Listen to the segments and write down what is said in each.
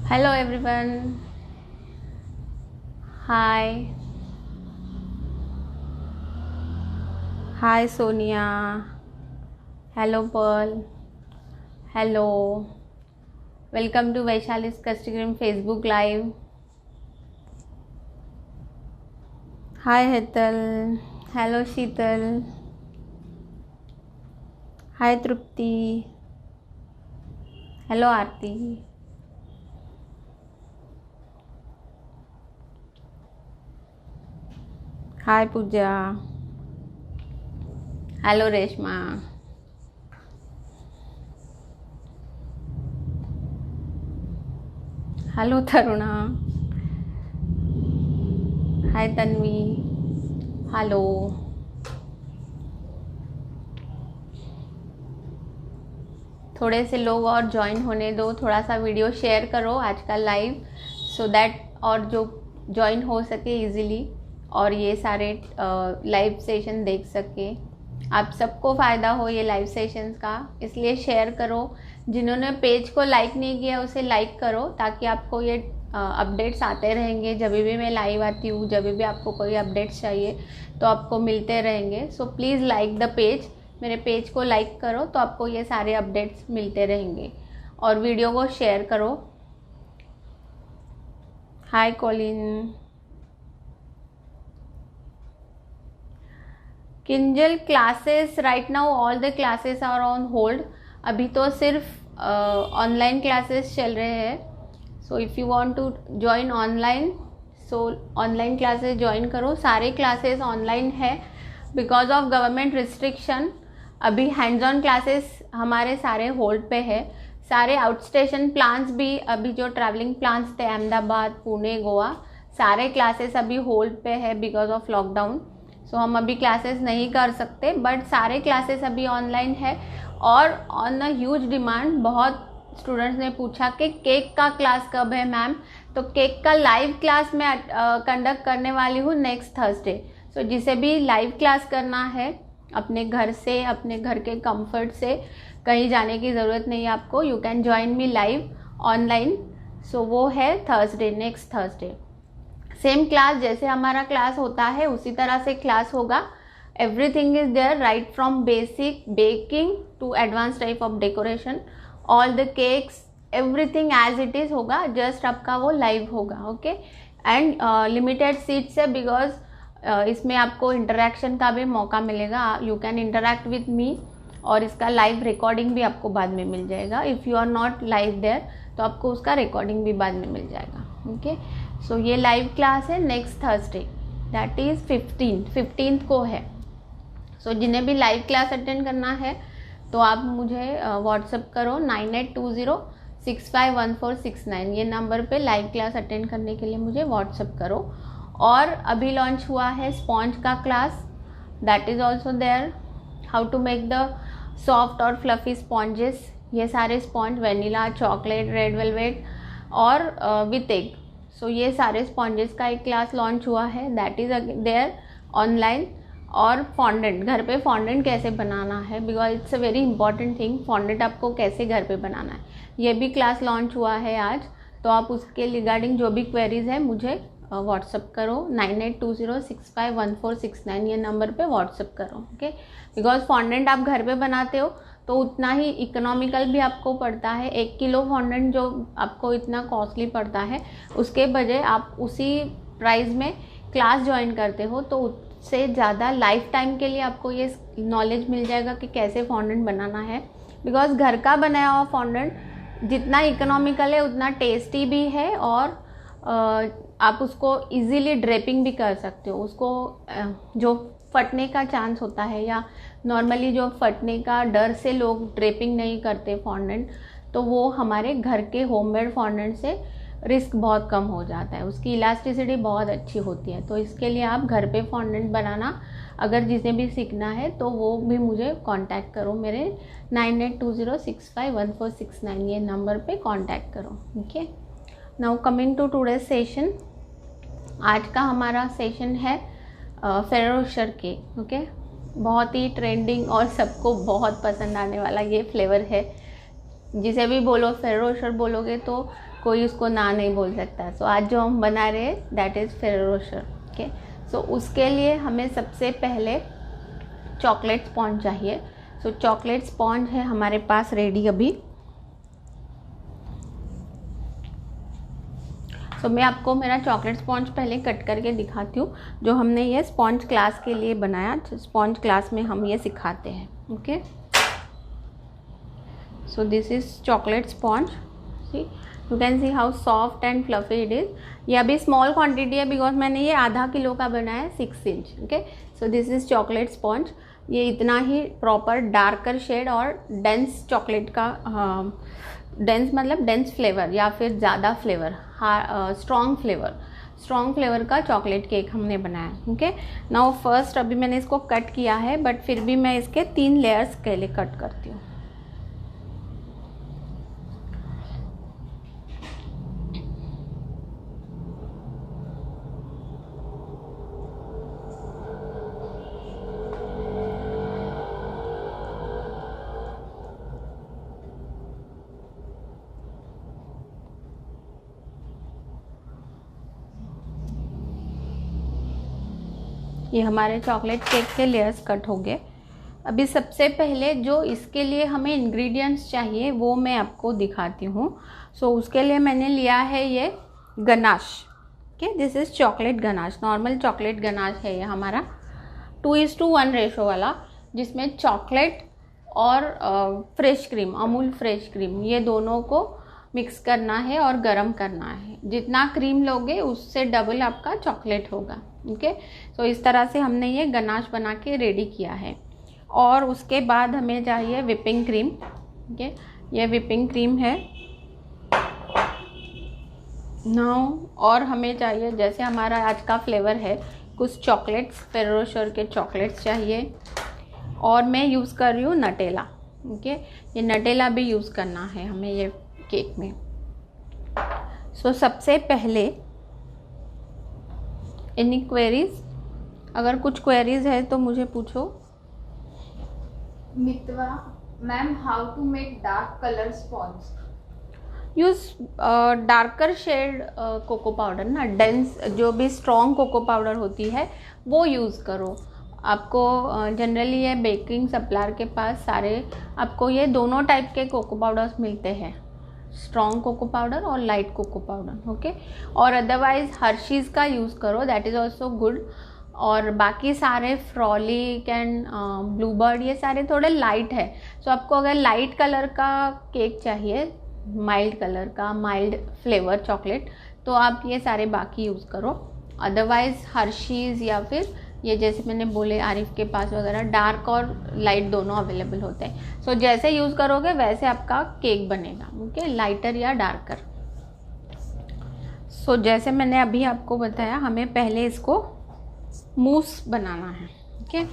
Hello everyone. Hi. Hi Sonia. Hello Pearl. Hello. Welcome to Vaishali's Custom Facebook Live. Hi Hetal. Hello Sheetal. Hi Trupti. Hello Aarti. Hi Pooja. Hello Reshma. Hello Taruna. Hi Tanvi. Hello. थोड़े से लोग और join होने दो, थोड़ा सा video share करो आज का लाइव, सो दैट और जो ज्वाइन हो सके इजीली और ये सारे लाइव सेशन देख सके, आप सबको फ़ायदा हो ये लाइव सेशंस का, इसलिए शेयर करो। जिन्होंने पेज को लाइक नहीं किया उसे लाइक करो ताकि आपको ये अपडेट्स आते रहेंगे। जब भी मैं लाइव आती हूँ, जब भी आपको कोई अपडेट्स चाहिए तो आपको मिलते रहेंगे। So please like the page, मेरे पेज को लाइक करो तो आपको ये सारे अपडेट्स मिलते रहेंगे और वीडियो को शेयर करो। Hi Colin. Kinjal classes right now all the classes are on hold. अभी तो सिर्फ ऑनलाइन क्लासेस चल रहे हैं। So if you want to join online, so online classes join करो। सारे क्लासेस ऑनलाइन है बिकॉज ऑफ गवर्नमेंट रिस्ट्रिक्शन। अभी हैंड्स ऑन क्लासेस हमारे सारे होल्ड पे है। सारे आउट स्टेशन प्लान्स भी, अभी जो ट्रैवलिंग प्लान्स थे अहमदाबाद, पुणे, गोवा, सारे क्लासेस अभी होल्ड पे है बिकॉज ऑफ लॉकडाउन। सो हम अभी क्लासेस नहीं कर सकते, बट सारे क्लासेस अभी ऑनलाइन है और ऑन अ ह्यूज डिमांड। बहुत स्टूडेंट्स ने पूछा कि केक का क्लास कब है मैम, तो केक का लाइव क्लास मैं कंडक्ट करने वाली हूँ नेक्स्ट थर्सडे। सो जिसे भी लाइव क्लास करना है अपने घर से, अपने घर के कंफर्ट से, कहीं जाने की ज़रूरत नहीं है आपको, you can join me live online. So वो है Thursday, next Thursday. Same class जैसे हमारा क्लास होता है उसी तरह से क्लास होगा। Everything is there, right from basic baking to advance type of decoration, all the cakes, everything as it is होगा, जस्ट आपका वो लाइव होगा। ओके, एंड लिमिटेड सीट्स है बिकॉज इसमें आपको इंटरेक्शन का भी मौका मिलेगा। You can interact with me और इसका लाइव रिकॉर्डिंग भी आपको बाद में मिल जाएगा। If you are not live there तो आपको उसका रिकॉर्डिंग भी बाद में मिल जाएगा। ओके, सो ये लाइव क्लास है नेक्स्ट थर्सडे, दैट इज़ 15 को है। सो जिन्हें भी लाइव क्लास अटेंड करना है तो आप मुझे व्हाट्सअप करो 9820651469, ये नंबर पे लाइव क्लास अटेंड करने के लिए मुझे व्हाट्सअप करो। और अभी लॉन्च हुआ है स्पॉन्ज का class, that is also there, how to make the soft और फ्लफी स्पॉन्जेस। ये सारे sponge vanilla, chocolate, red velvet और विथ एग, सो ये सारे स्पॉन्जेस का एक क्लास लॉन्च हुआ है, दैट इज़ देयर ऑनलाइन। और फॉन्डेंट, घर पे फॉन्डेंट कैसे बनाना है, because it's a very important thing, fondant आपको कैसे घर पे बनाना है, ये भी क्लास लॉन्च हुआ है आज। तो आप उसके रिगार्डिंग जो भी क्वेरीज है मुझे व्हाट्सअप करो 9820651469, ये नंबर पे व्हाट्सअप करो। ओके, बिकॉज फॉन्डेंट आप घर पे बनाते हो तो उतना ही इकोनॉमिकल भी आपको पड़ता है। 1 किलो फॉन्डेंट जो आपको इतना कॉस्टली पड़ता है, उसके बजाय आप उसी प्राइस में क्लास ज्वाइन करते हो तो उससे ज़्यादा लाइफ टाइम के लिए आपको ये नॉलेज मिल जाएगा कि कैसे फॉन्डेंट बनाना है। बिकॉज घर का बनाया हुआ फॉन्डेंट जितना इकोनॉमिकल है उतना टेस्टी भी है और आप उसको इजीली ड्रेपिंग भी कर सकते हो। उसको जो फटने का चांस होता है या नॉर्मली जो फटने का डर से लोग ड्रेपिंग नहीं करते फॉन्डेंट, तो वो हमारे घर के होममेड फॉन्डेंट से रिस्क बहुत कम हो जाता है, उसकी इलास्टिसिटी बहुत अच्छी होती है। तो इसके लिए आप घर पे फॉन्डेंट बनाना अगर जिसे भी सीखना है तो वो भी मुझे कांटेक्ट करो, मेरे 9820651469 ये नंबर पे कांटेक्ट करो। Okay, now coming to today session. आज का हमारा सेशन है फेरो रोशर केक। ओके, बहुत ही ट्रेंडिंग और सबको बहुत पसंद आने वाला ये फ्लेवर है। जिसे भी बोलो फेरो रोशर बोलोगे तो कोई उसको ना नहीं बोल सकता। सो आज जो हम बना रहे हैं that is Ferrero Rocher. Okay, so उसके लिए हमें सबसे पहले चॉकलेट स्पॉन्ज चाहिए। सो चॉकलेट स्पॉन्ज है हमारे पास रेडी अभी। सो मैं आपको मेरा चॉकलेट स्पॉन्ज पहले कट करके दिखाती हूँ, जो हमने ये स्पॉन्ज क्लास के लिए बनाया। स्पॉन्ज क्लास में हम ये सिखाते हैं। Okay, so this is chocolate sponge. See, you can see how soft and fluffy it is. ये अभी स्मॉल क्वांटिटी है बिकॉज मैंने ये आधा किलो का बनाया है, 6 inch. Okay, so this is chocolate sponge. ये इतना ही प्रॉपर डार्कर शेड और डेंस चॉकलेट का, डेंस मतलब डेंस फ्लेवर या फिर ज़्यादा फ्लेवर, स्ट्रॉन्ग फ्लेवर का चॉकलेट केक हमने बनाया। ओके, नाउ फर्स्ट अभी मैंने इसको कट किया है, बट फिर भी मैं इसके 3 लेयर्स के लिए कट करती हूँ। ये हमारे चॉकलेट केक के लेयर्स कट हो गए। अभी सबसे पहले जो इसके लिए हमें इंग्रेडिएंट्स चाहिए वो मैं आपको दिखाती हूँ। सो उसके लिए मैंने लिया है ये ganache. Okay, this is chocolate ganache, normal chocolate ganache है ये हमारा 2:1 रेशो वाला, जिसमें चॉकलेट और fresh cream, Amul fresh cream, ये दोनों को मिक्स करना है और गरम करना है। जितना क्रीम लोगे उससे डबल आपका चॉकलेट होगा। ओके, तो इस तरह से हमने ये गनाश बना के रेडी किया है। और उसके बाद हमें चाहिए विपिंग क्रीम। ओके, ये विपिंग क्रीम है नाउ। और हमें चाहिए, जैसे हमारा आज का फ्लेवर है, कुछ चॉकलेट्स, फेरो रोशर के चॉकलेट्स चाहिए। और मैं यूज़ कर रही हूँ नटेला। ओके, ये नटेला भी यूज़ करना है हमें ये केक में। सो सबसे पहले एनी क्वेरीज, अगर कुछ क्वेरीज है तो मुझे पूछो। Mitwa ma'am, how to make dark colour sponge? Use darker shade cocoa powder ना, डेंस जो भी स्ट्रॉन्ग कोको पाउडर होती है वो यूज़ करो। आपको जनरली ये बेकिंग सप्लायर के पास सारे आपको ये दोनों टाइप के कोको पाउडर्स मिलते हैं, स्ट्रॉन्ग कोको पाउडर और लाइट कोको पाउडर। ओके, और अदरवाइज हर्शीज़ का यूज़ करो, दैट इज़ ऑल्सो गुड। और बाकी सारे फ्रॉलिक एंड ब्लूबर्ड ये सारे थोड़े लाइट है। सो आपको अगर लाइट कलर का केक चाहिए, माइल्ड कलर का, माइल्ड फ्लेवर चॉकलेट, तो आप ये सारे बाकी यूज़ करो। अदरवाइज हर्शीज़ या फिर ये जैसे मैंने बोले आरिफ के पास वगैरह डार्क और लाइट दोनों अवेलेबल होते हैं। सो जैसे यूज़ करोगे वैसे आपका केक बनेगा। ओके, लाइटर या डार्कर। सो जैसे मैंने अभी आपको बताया, हमें पहले इसको मूस बनाना है। ओके,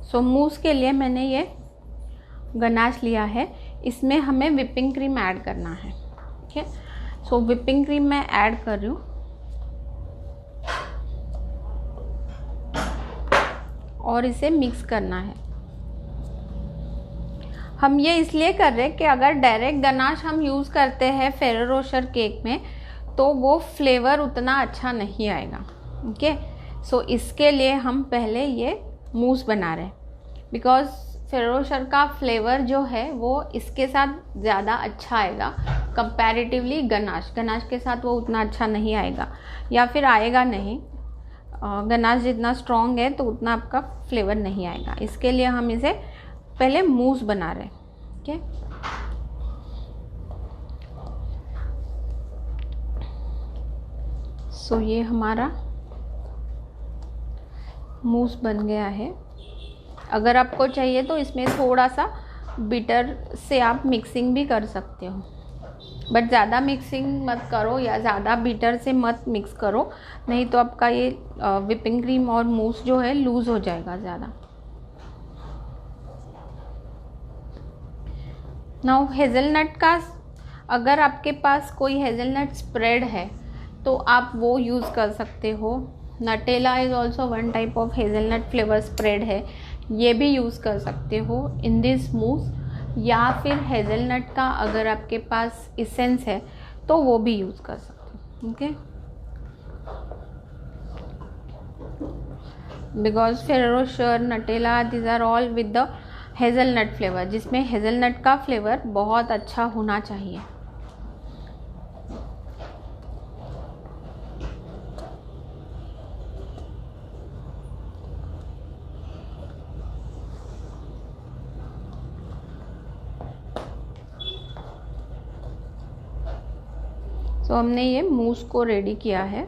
सो मूस के लिए मैंने ये गनाश लिया है, इसमें हमें विपिंग क्रीम ऐड करना है। ठीक है, सो विपिंग क्रीम मैं ऐड कर रही हूँ और इसे मिक्स करना है। हम ये इसलिए कर रहे हैं कि अगर डायरेक्ट गनाश हम यूज़ करते हैं फेरो रोशर केक में तो वो फ्लेवर उतना अच्छा नहीं आएगा। ओके, सो इसके लिए हम पहले ये मूस बना रहे हैं, बिकॉज फेरो रोशर का फ्लेवर जो है वो इसके साथ ज़्यादा अच्छा आएगा कंपैरेटिवली गनाश के साथ वो उतना अच्छा नहीं आएगा, या फिर आएगा नहीं। गनाश जितना स्ट्रॉन्ग है तो उतना आपका फ्लेवर नहीं आएगा। इसके लिए हम इसे पहले मूस बना रहे हैं। ओके, सो ये हमारा मूस बन गया है। अगर आपको चाहिए तो इसमें थोड़ा सा बिटर से आप मिक्सिंग भी कर सकते हो, बट ज़्यादा मिक्सिंग मत करो या ज़्यादा बिटर से मत मिक्स करो, नहीं तो आपका ये विपिंग क्रीम और मूस जो है लूज़ हो जाएगा ज़्यादा। नाउ हेज़लनट का, अगर आपके पास कोई हेज़लनट स्प्रेड है तो आप वो यूज़ कर सकते हो। Nutella is also one type of hazelnut flavour spread है, ये भी यूज़ कर सकते हो इन दिस मूस, या फिर हेज़लनट का अगर आपके पास इसेंस है तो वो भी यूज़ कर सकते हो। Okay, because Ferrero Rocher, Nutella, these are all with the hazelnut flavour, जिसमें हेज़लनट का फ्लेवर बहुत अच्छा होना चाहिए। तो हमने ये मूस को रेडी किया है।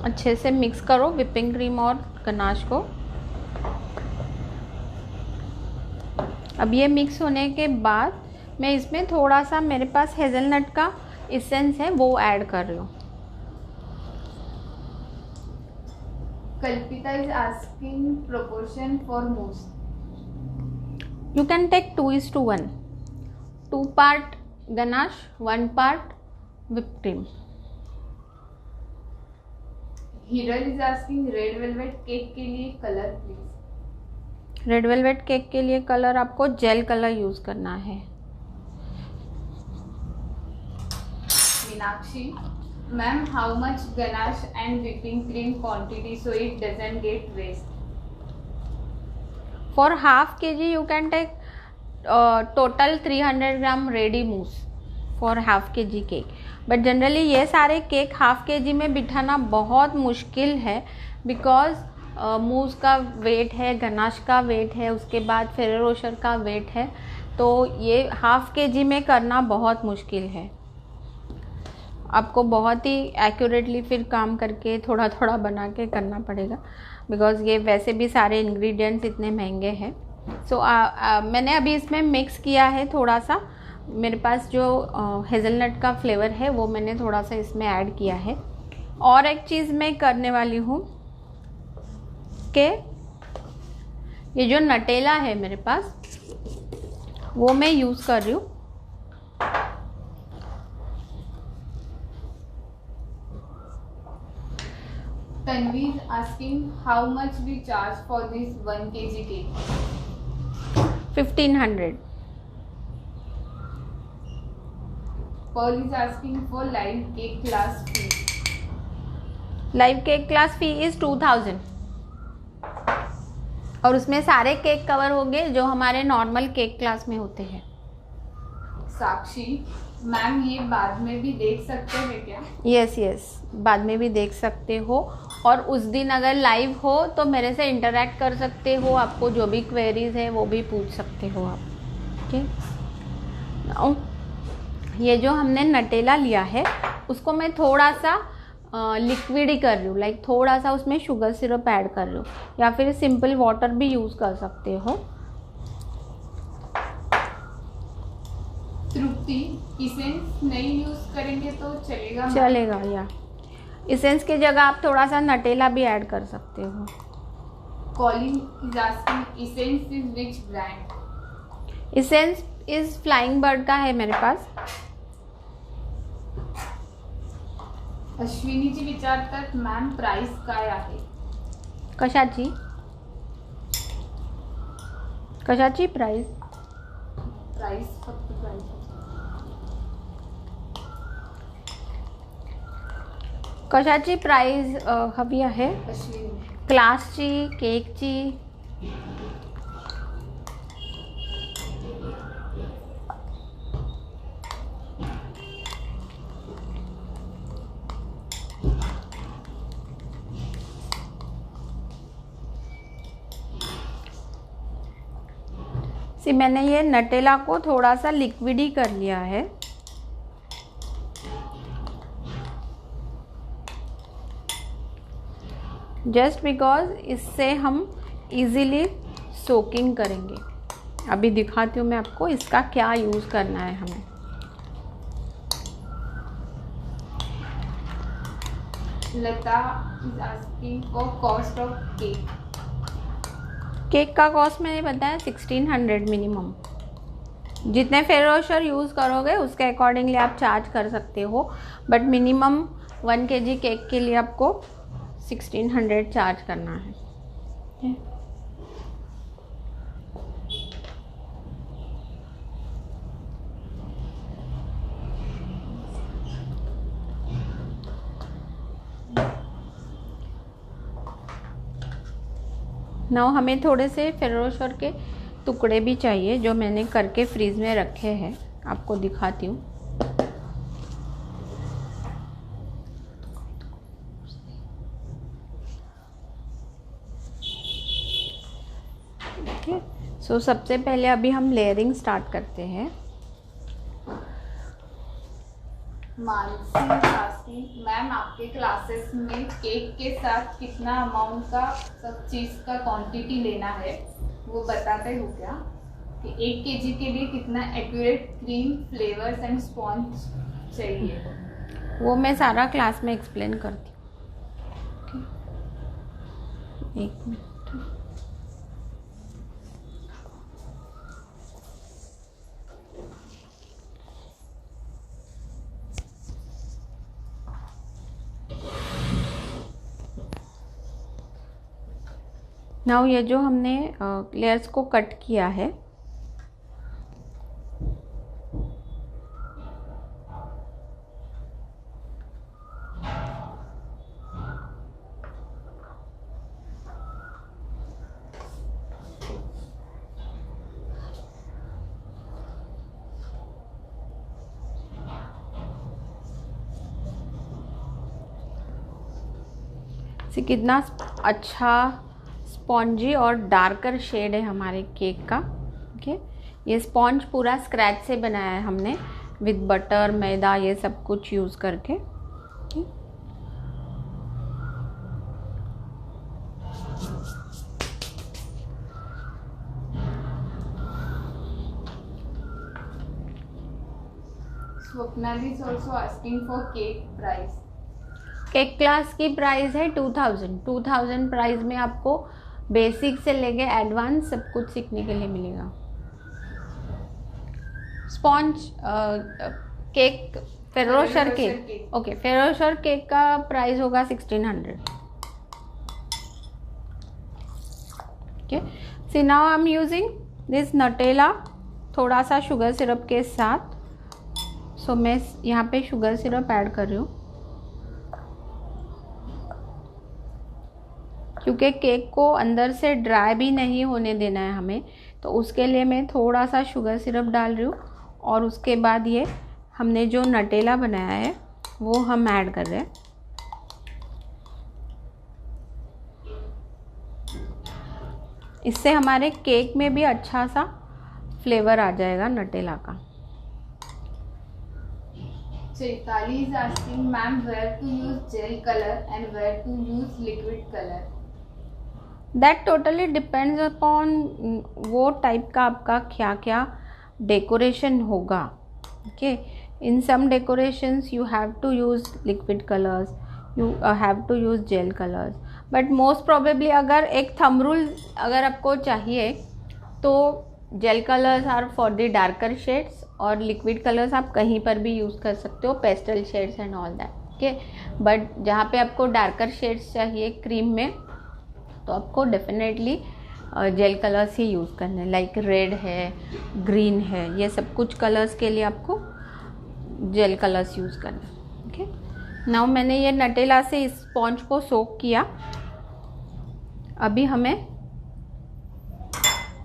अच्छे से मिक्स करो व्हिपिंग क्रीम और गनाश को। अब ये मिक्स होने के बाद मैं इसमें थोड़ा सा, मेरे पास हेज़लनट का इसेंस है वो ऐड कर रही हूँ। Kalpita is asking proportion for mousse. You can take 2:1, 2 part ganache, 1 part whipped cream. Hiral is asking red velvet cake के लिए colour please. Red velvet cake के लिए कलर आपको जेल कलर यूज़ करना है। Meenakshi, ma'am how much ganache and whipping cream quantity so it doesn't get waste? For half kg you can take total 300 gram ready mousse for half kg cake, but generally ये सारे cake half kg में बिठाना बहुत मुश्किल है, because मूस का wait है, ganache का वेट है, उसके बाद फेरेरो रोशर का वेट है, तो ये हाफ kg में करना बहुत मुश्किल है। आपको बहुत ही एक्यूरेटली फिर काम करके थोड़ा थोड़ा बना के करना पड़ेगा, बिकॉज़ ये वैसे भी सारे इंग्रेडिएंट्स इतने महंगे हैं। सो मैंने अभी इसमें मिक्स किया है थोड़ा सा, मेरे पास जो हेज़लनट का फ्लेवर है वो मैंने थोड़ा सा इसमें ऐड किया है। और एक चीज़ मैं करने वाली हूँ कि ये जो नटेला है मेरे पास वो मैं यूज़ कर रही हूँ। Tanvi is asking how much we charge for this 1 kg cake? 1500. Pearl is asking for live cake class fee. Live cake class fee is 2000, और उसमें सारे केक कवर होंगे जो हमारे नॉर्मल केक क्लास में होते हैं। साक्षी, मैम ये बाद में भी देख सकते हैं क्या? यस, बाद में भी देख सकते हो, और उस दिन अगर लाइव हो तो मेरे से इंटरेक्ट कर सकते हो, आपको जो भी क्वेरीज है वो भी पूछ सकते हो आप। ओके, ये जो हमने नटेला लिया है उसको मैं थोड़ा सा लिक्विड ही कर रही हूँ, लाइक थोड़ा सा उसमें शुगर सिरप ऐड कर रही हूँ, या फिर सिंपल वाटर भी यूज़ कर सकते हो। तृप्ति, इसेंस नहीं यूज करेंगे तो चलेगा? चलेगा, या इसेंस की जगह आप थोड़ा सा नटेला भी ऐड कर सकते हो। Calling is asking essence is which brand? Essence is flying bird का है मेरे पास। अश्विनीची विचारतात मॅम प्राइस काय आहे? कशाची प्राइस? प्राइस फक्त प्राइस कशाची प्राइस हवी आहे? अश्विनी, क्लासची, केकची? मैंने ये नटेला को थोड़ा सा लिक्विड ही कर लिया है। जस्ट बिकॉज इससे हम इजीली सोकिंग करेंगे। अभी दिखाती हूँ मैं आपको इसका क्या यूज़ करना है हमें। Lata is asking for cost of cake. Cake का कॉस्ट मैंने बताया 1600 मिनिमम। जितने फेरोशर यूज़ करोगे उसके अकॉर्डिंगली आप चार्ज कर सकते हो, बट मिनिमम 1 kg केक के लिए आपको 1600 चार्ज करना है। नाउ हमें थोड़े से फेरोशर के टुकड़े भी चाहिए जो मैंने करके फ्रीज में रखे हैं, आपको दिखाती हूँ। ओके, सो सबसे पहले अभी हम लेयरिंग स्टार्ट करते हैं। मानसी मैम, आपके क्लासेस में केक के साथ कितना अमाउंट का सब चीज़ का क्वांटिटी लेना है वो बताते हो क्या? कि 1 kg के लिए कितना accurate cream, flavours and sponge चाहिए? वो मैं सारा क्लास में एक्सप्लेन करती हूँ। एक मिनट। नाउ ये जो हमने लेयर्स को कट किया है, से कितना अच्छा स्पॉन्जी और डार्कर शेड है हमारे केक का। ओके, ये स्पॉन्ज पूरा स्क्रैच से बनाया है हमने विद बटर, मैदा, ये सब कुछ यूज़ करके। Okay, Swapnali is also asking for cake price. Cake class की प्राइस है 2000 प्राइस में आपको बेसिक से लेके एडवांस सब कुछ सीखने के लिए मिलेगा। Sponge cake, Ferrero Rocher cake, okay, Ferrero Rocher cake का प्राइस होगा 1600। Okay, see now I am using this Nutella थोड़ा सा शुगर सिरप के साथ। सो मैं यहाँ पे शुगर सिरप ऐड कर रही हूँ क्योंकि केक को अंदर से ड्राई भी नहीं होने देना है हमें, तो उसके लिए मैं थोड़ा सा शुगर सिरप डाल रही हूँ। और उसके बाद ये हमने जो नटेला बनाया है वो हम ऐड कर रहे हैं। इससे हमारे केक में भी अच्छा सा फ्लेवर आ जाएगा नटेला का। Chaitali is asking, ma'am, where to use gel color and where to use liquid color? That totally depends upon वो टाइप का आपका क्या क्या डेकोरेशन होगा। Okay, in some decorations you have to use liquid colours, you have to use gel colours, but most probably अगर एक thumb rule अगर आपको चाहिए तो gel colours are for the darker shades और लिक्विड कलर्स आप कहीं पर भी यूज़ कर सकते हो, pastel shades and all that. Okay, but जहाँ पे आपको डार्कर शेड्स चाहिए क्रीम में तो आपको डेफिनेटली जेल कलर्स ही यूज़ करने, लाइक रेड है, ग्रीन है, ये सब कुछ कलर्स के लिए आपको जेल कलर्स यूज़ करना। ओके, नाउ मैंने ये नटेला से इस स्पॉन्ज को सोक किया। अभी हमें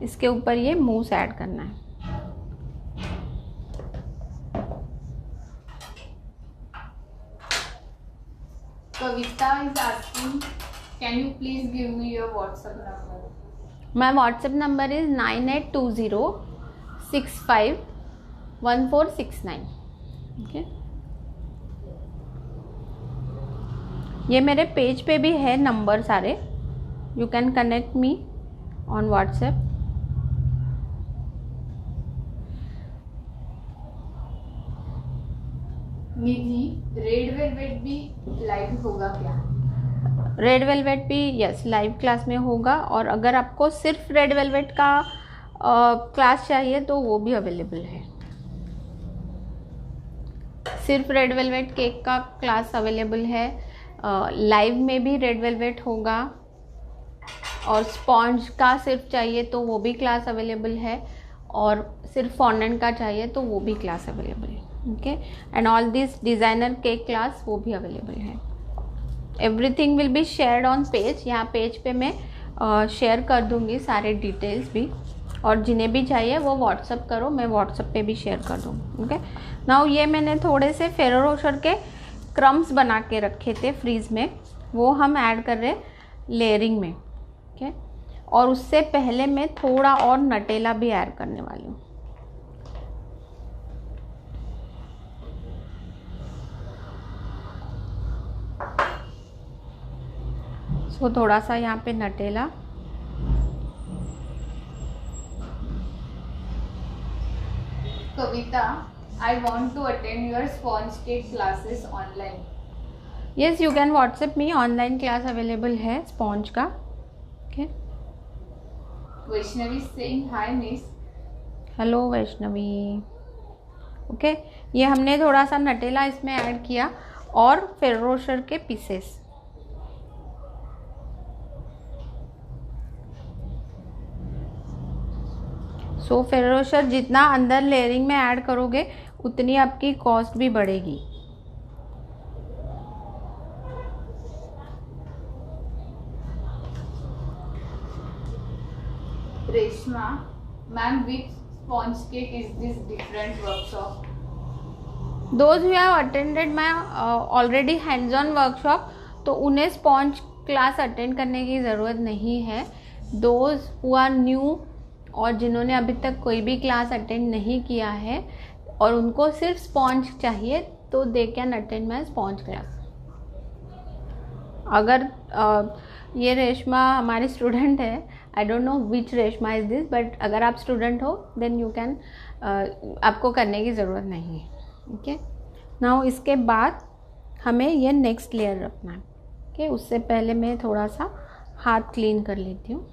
इसके ऊपर ये मूस ऐड करना है। Kavita is asking, can you please give me your WhatsApp number? My WhatsApp number is 9820651469। Okay, ये मेरे पेज पे भी है नंबर सारे, you can connect me on WhatsApp. Nidhi, red velvet भी लाइव होगा क्या? रेड वेलवेट भी यस लाइव क्लास में होगा। और अगर आपको सिर्फ रेड वेलवेट का क्लास चाहिए तो वो भी अवेलेबल है। सिर्फ रेड वेलवेट केक का क्लास अवेलेबल है, लाइव में भी रेड वेलवेट होगा, और स्पॉन्ज का सिर्फ चाहिए तो वो भी क्लास अवेलेबल है, और सिर्फ फॉन्डेंट का चाहिए तो वो भी क्लास अवेलेबल है। Okay, and all this designer cake class वो भी अवेलेबल है। Everything will be shared on page. यहाँ पेज पे मैं शेयर कर दूँगी सारे डिटेल्स भी, और जिन्हें भी चाहिए वो व्हाट्सअप करो, मैं व्हाट्सअप पे भी शेयर कर दूँगी। ओके, नाउ ये मैंने थोड़े से फेरो रोशर के क्रम्स बना के रखे थे फ्रीज में, वो हम ऐड कर रहे लेयरिंग में। ओके, और उससे पहले मैं थोड़ा और नटेला भी ऐड करने वाली हूँ। सो थोड़ा सा यहाँ पे Nutella, Kavita, I want to attend your sponge cake classes online. Yes, you can WhatsApp me, online class available है स्पॉन्ज का। Okay, Vaishnavi saying hi miss. Hello Vaishnavi. Okay, ये हमने थोड़ा सा नटेला इसमें ऐड किया और फेरो रोशर के पीसेस। सो फेरो रोशर जितना अंदर लेयरिंग में ऐड करोगे उतनी आपकी कॉस्ट भी बढ़ेगी। Reshma, ma'am, which sponge cake is this different workshop? Those who have attended my already hands-on workshop, तो उन्हें स्पॉन्ज क्लास अटेंड करने की ज़रूरत नहीं है। Those who are new, और जिन्होंने अभी तक कोई भी क्लास अटेंड नहीं किया है और उनको सिर्फ स्पॉन्ज चाहिए, तो they can attend my sponge class. अगर ये रेशमा हमारी स्टूडेंट है, I don't know which Reshma is this, but अगर आप स्टूडेंट हो देन यू कैन, आपको करने की ज़रूरत नहीं है। ओके, नाउ इसके बाद हमें ये नेक्स्ट लेयर रखना है। ओके, उससे पहले मैं थोड़ा सा हाथ क्लीन कर लेती हूँ।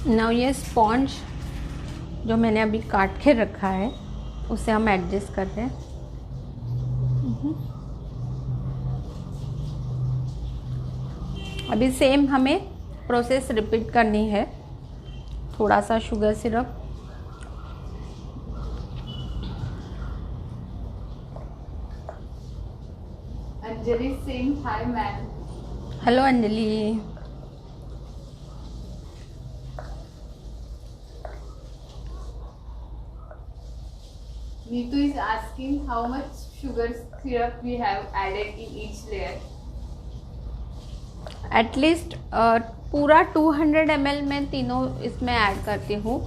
नाउ ये स्पॉन्ज जो मैंने अभी काट के रखा है उसे हम एडजस्ट कर रहे हैं। अभी सेम हमें प्रोसेस रिपीट करनी है। थोड़ा सा sugar syrup, Anjali saying hi ma'am. Hello Anjali. Neetu is asking how much sugar syrup we have added in each layer. At least पूरा 200 ml में तीनों इसमें ऐड करती हूँ।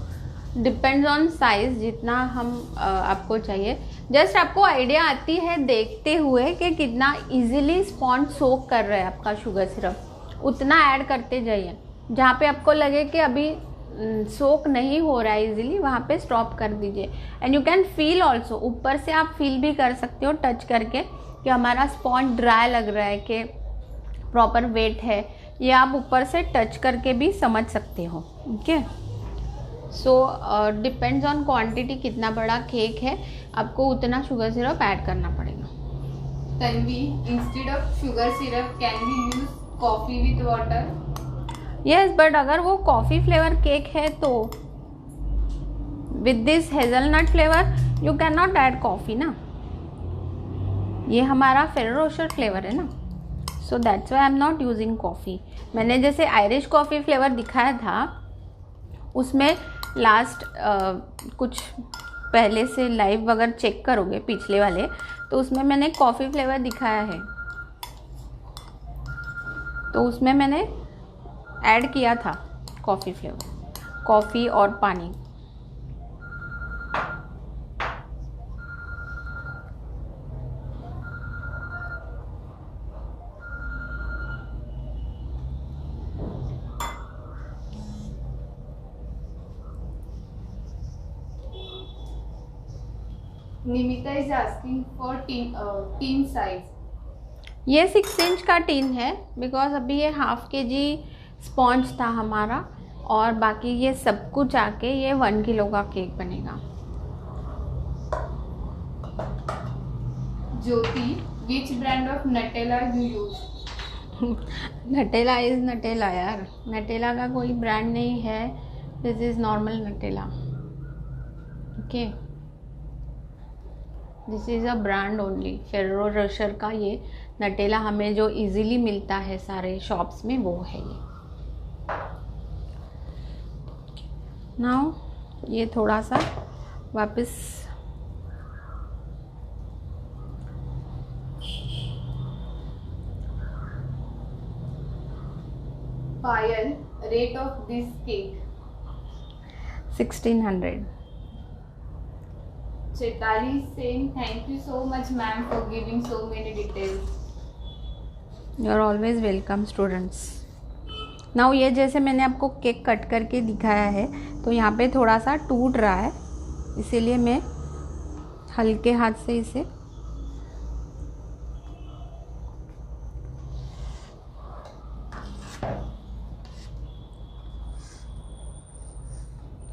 डिपेंड्स ऑन साइज़, जितना हम आपको चाहिए। जस्ट आपको आइडिया आती है देखते हुए कि कितना इजीली स्पॉन्ज सोक कर रहा है आपका शुगर सिरप, उतना ऐड करते जाइए। जहाँ पे आपको लगे कि अभी सोक नहीं हो रहा है इजीली, वहाँ पे स्टॉप कर दीजिए। And you can feel also, ऊपर से आप फील भी कर सकते हो टच करके कि हमारा स्पॉन्ज ड्राई लग रहा है कि प्रॉपर वेट है, ये आप ऊपर से टच करके भी समझ सकते हो। Okay, so depends on quantity, कितना बड़ा केक है आपको उतना शुगर सिरप ऐड करना पड़ेगा। Tanvi, instead of sugar syrup can we use coffee with water? Yes, but अगर वो कॉफ़ी फ्लेवर केक है तो with this hazelnut flavour you can not add coffee ना। ये हमारा फेरो रोशर फ्लेवर है ना, so that's why I am not using coffee. मैंने जैसे आयरिश कॉफ़ी फ्लेवर दिखाया था उसमें लास्ट कुछ पहले से लाइव अगर चेक करोगे पिछले वाले, तो उसमें मैंने कॉफ़ी फ्लेवर दिखाया है, तो उसमें मैंने ऐड किया था कॉफ़ी फ्लेवर, कॉफ़ी और पानी। Nimita is asking for tin size. ये 6 इंच का टीन है, बिकॉज अभी ये ½ kg स्पॉन्ज था हमारा, और बाकी ये सब कुछ आके ये 1 किलो का केक बनेगा। Jyoti, which brand of Nutella you use? Nutella is Nutella यार, नटेला का कोई ब्रांड नहीं है, this is normal Nutella, okay, this is a brand only. Ferrero Rocher का ये नटेला हमें जो इजीली मिलता है सारे शॉप्स में, वो है ये। नाउ ये थोड़ा सा वापस Payal, rate of this cake? 1600। Chetali is saying thank you so much ma'am for giving so many details. You are always welcome students. Now ये जैसे मैंने आपको केक कट करके दिखाया है, तो यहाँ पे थोड़ा सा टूट रहा है, इसीलिए मैं हल्के हाथ से इसे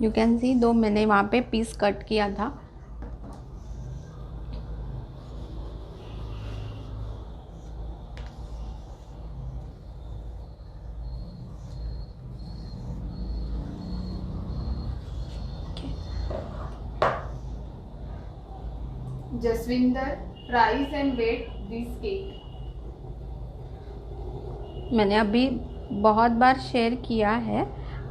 यू कैन सी, दो मैंने वहाँ पे पीस कट किया था। Jaswinder, price and weight this cake? मैंने अभी बहुत बार शेयर किया है,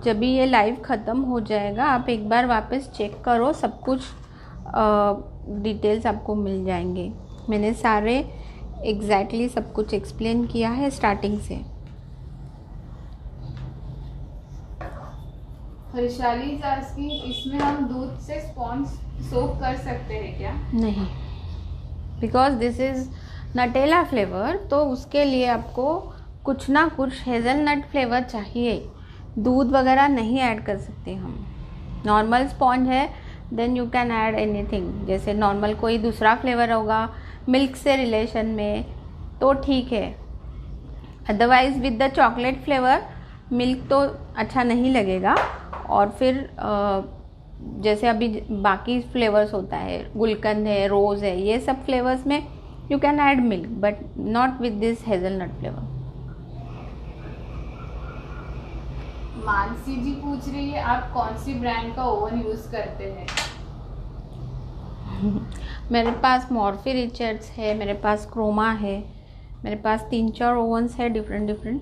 जब भी ये लाइव ख़त्म हो जाएगा आप एक बार वापस चेक करो, सब कुछ डिटेल्स आपको मिल जाएंगे। मैंने सारे एग्जैक्टली सब कुछ एक्सप्लेन किया है स्टार्टिंग से। हर्षाली इज आस्किंग, इसमें हम दूध से स्पॉन्ज सोक कर सकते हैं क्या? नहीं, because this is Nutella flavour, तो उसके लिए आपको कुछ ना कुछ हेज़लनट फ्लेवर चाहिए, दूध वगैरह नहीं ऐड कर सकते हम। नॉर्मल स्पॉन्ज है then you can add anything, जैसे नॉर्मल कोई दूसरा फ्लेवर होगा मिल्क से रिलेशन में तो ठीक है, otherwise with the chocolate flavour milk तो अच्छा नहीं लगेगा। और फिर जैसे अभी बाकी फ्लेवर्स होता है, गुलकंद है, रोज़ है, ये सब फ्लेवर्स में you can add milk, but not with this hazelnut flavour. Mansi ji पूछ रही है आप कौन सी ब्रांड का ओवन यूज़ करते हैं? मेरे पास मॉर्फी रिचर्ड्स है, मेरे पास क्रोमा है, मेरे पास 3-4 ओवन्स है different.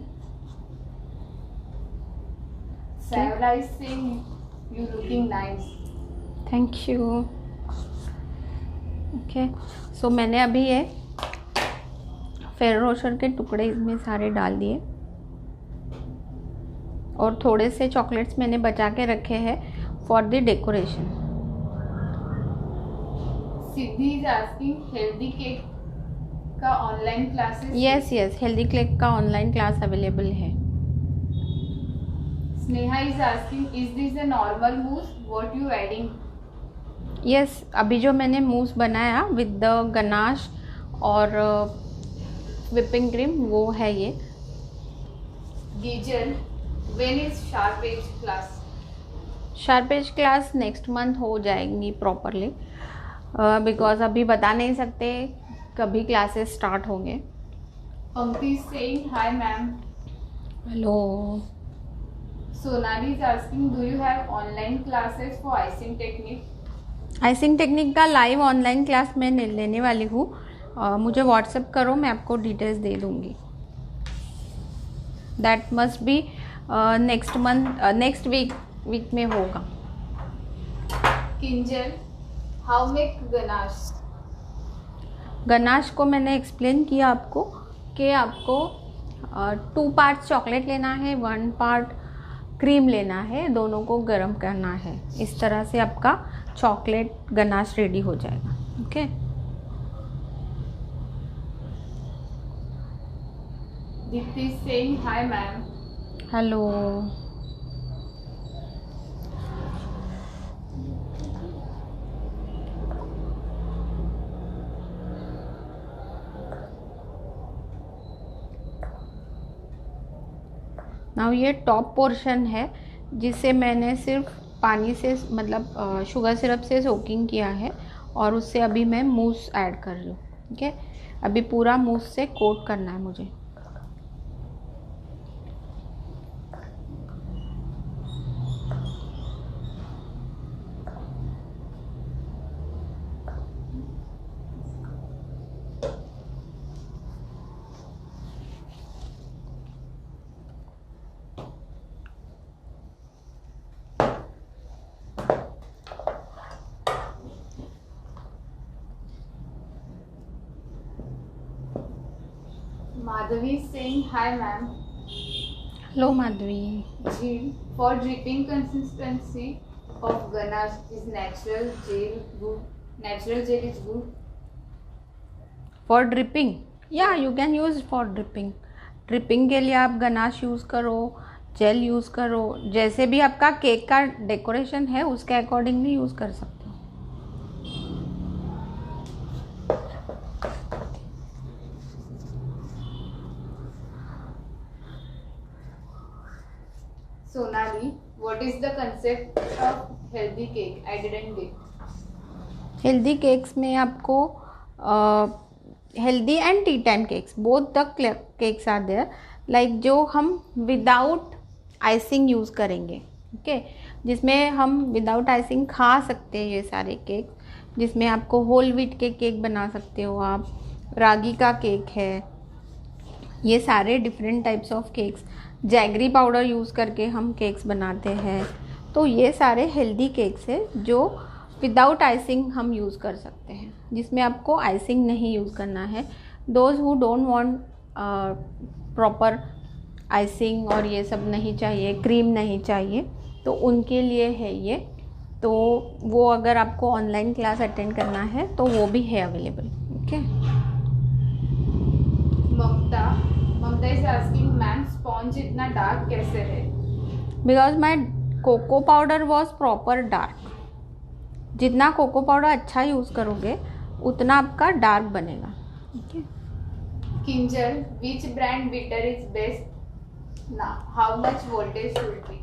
Savla is saying you looking nice. Thank you. Okay, so मैंने अभी ये फेरो रोशर के टुकड़े इसमें सारे डाल दिए, और थोड़े से चॉकलेट्स मैंने बचा के रखे हैं for the decoration. Siddhi is asking healthy cake का online classes? Yes, healthy cake का ऑनलाइन क्लास अवेलेबल है। Sneha is asking is this a normal mousse, what you adding? Yes, अभी जो मैंने मूस बनाया विद द गनाश और विपिंग क्रीम, वो है ये। गीजल, when is sharp edge class? Sharp edge class next month हो जाएंगी प्रॉपरली, बिकॉज अभी बता नहीं सकते कभी क्लासेस स्टार्ट होंगे। पंक्ति is saying hi ma'am. Hello. Sonali is asking do you have online classes for icing technique? Icing technique का लाइव ऑनलाइन क्लास मैं लेने वाली हूँ, मुझे व्हाट्सएप करो, मैं आपको डिटेल्स दे दूँगी। That must be next month, next week में होगा। Kinjal, how make ganache? Ganache को मैंने एक्सप्लेन किया आपको कि आपको 2 पार्ट्स चॉकलेट लेना है, 1 पार्ट क्रीम लेना है, दोनों को गर्म करना है। इस तरह से आपका चॉकलेट गनाश रेडी हो जाएगा। Okay, Deepti saying hi ma'am. Hello. Now ये टॉप पोर्शन है जिसे मैंने सिर्फ पानी से मतलब शुगर सिरप से सोकिंग किया है और उससे अभी मैं मूस ऐड कर रही हूँ। ठीक है, अभी पूरा मूस से कोट करना है मुझे। Madhavi saying hi ma'am. Hello Madhavi. Gel for dripping consistency of ganache is natural gel good. Natural gel is good. For dripping, या you can use for dripping. Dripping के लिए आप गनाश यूज़ करो, जेल यूज़ करो, जैसे भी आपका cake का डेकोरेशन है उसके अकॉर्डिंगली यूज़ कर सकते हो। Sonali, what is the concept of healthy cake? I didn't get. Healthy cakes में आपको healthy and tea time cakes both the cakes are there, like जो हम विदाउट आइसिंग यूज़ करेंगे। ओके, जिसमें हम विदाउट आइसिंग खा सकते हैं ये सारे केक, जिसमें आपको होल व्हीट के केक बना सकते हो आप, रागी का केक है, ये सारे different types of cakes, jaggery powder use करके हम केक्स बनाते हैं। तो ये सारे हेल्दी केक्स हैं जो विदाउट आइसिंग हम यूज़ कर सकते हैं, जिसमें आपको आइसिंग नहीं यूज़ करना है। Those who don't want proper icing और ये सब नहीं चाहिए, क्रीम नहीं चाहिए, तो उनके लिए है ये। तो वो अगर आपको ऑनलाइन क्लास अटेंड करना है तो वो भी है available. Okay, Mamta is asking ma'am sponge इतना डार्क कैसे है? Because my cocoa powder was proper dark. जितना कोको पाउडर अच्छा यूज़ करोगे उतना आपका डार्क बनेगा। Okay, Kinjal which brand beater is best ना, how much voltage should be?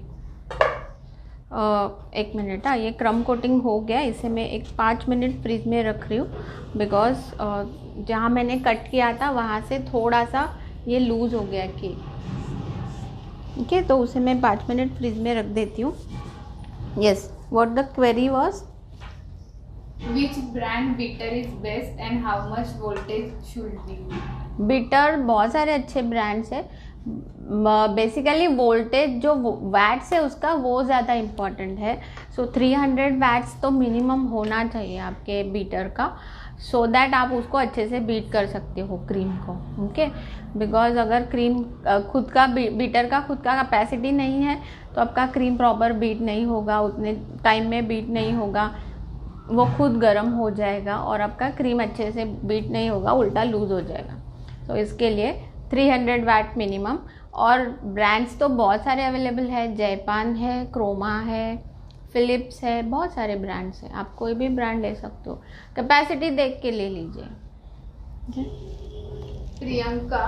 एक मिनट, ये क्रम कोटिंग हो गया, इसे मैं 5 मिनट फ्रीज में रख रही हूँ बिकॉज जहाँ मैंने कट किया था वहाँ से थोड़ा सा ये लूज़ हो गया केक। ठीक है, तो उसे मैं 5 मिनट फ्रीज में रख देती हूँ। Yes, what the query was? Which brand bitter is best and how much voltage should be? Bitter बहुत सारे अच्छे ब्रांड्स है। बेसिकली वोल्टेज जो वैट्स है उसका वो ज़्यादा इम्पॉर्टेंट है। सो 300 वैट्स तो मिनिमम होना चाहिए आपके बीटर का, सो दैट आप उसको अच्छे से बीट कर सकते हो क्रीम को। ओके, बिकॉज अगर क्रीम खुद का बीटर का खुद का कैपेसिटी नहीं है तो आपका क्रीम प्रॉपर बीट नहीं होगा, उतने टाइम में बीट नहीं होगा, वो खुद गर्म हो जाएगा और आपका क्रीम अच्छे से बीट नहीं होगा, उल्टा लूज़ हो जाएगा। तो इसके लिए 300 वैट मिनिमम। और ब्रांड्स तो बहुत सारे अवेलेबल है, जयपान है, क्रोमा है, फिलिप्स है, बहुत सारे ब्रांड्स हैं, आप कोई भी ब्रांड ले सकते हो, कैपेसिटी देख के ले लीजिए। Priyanka,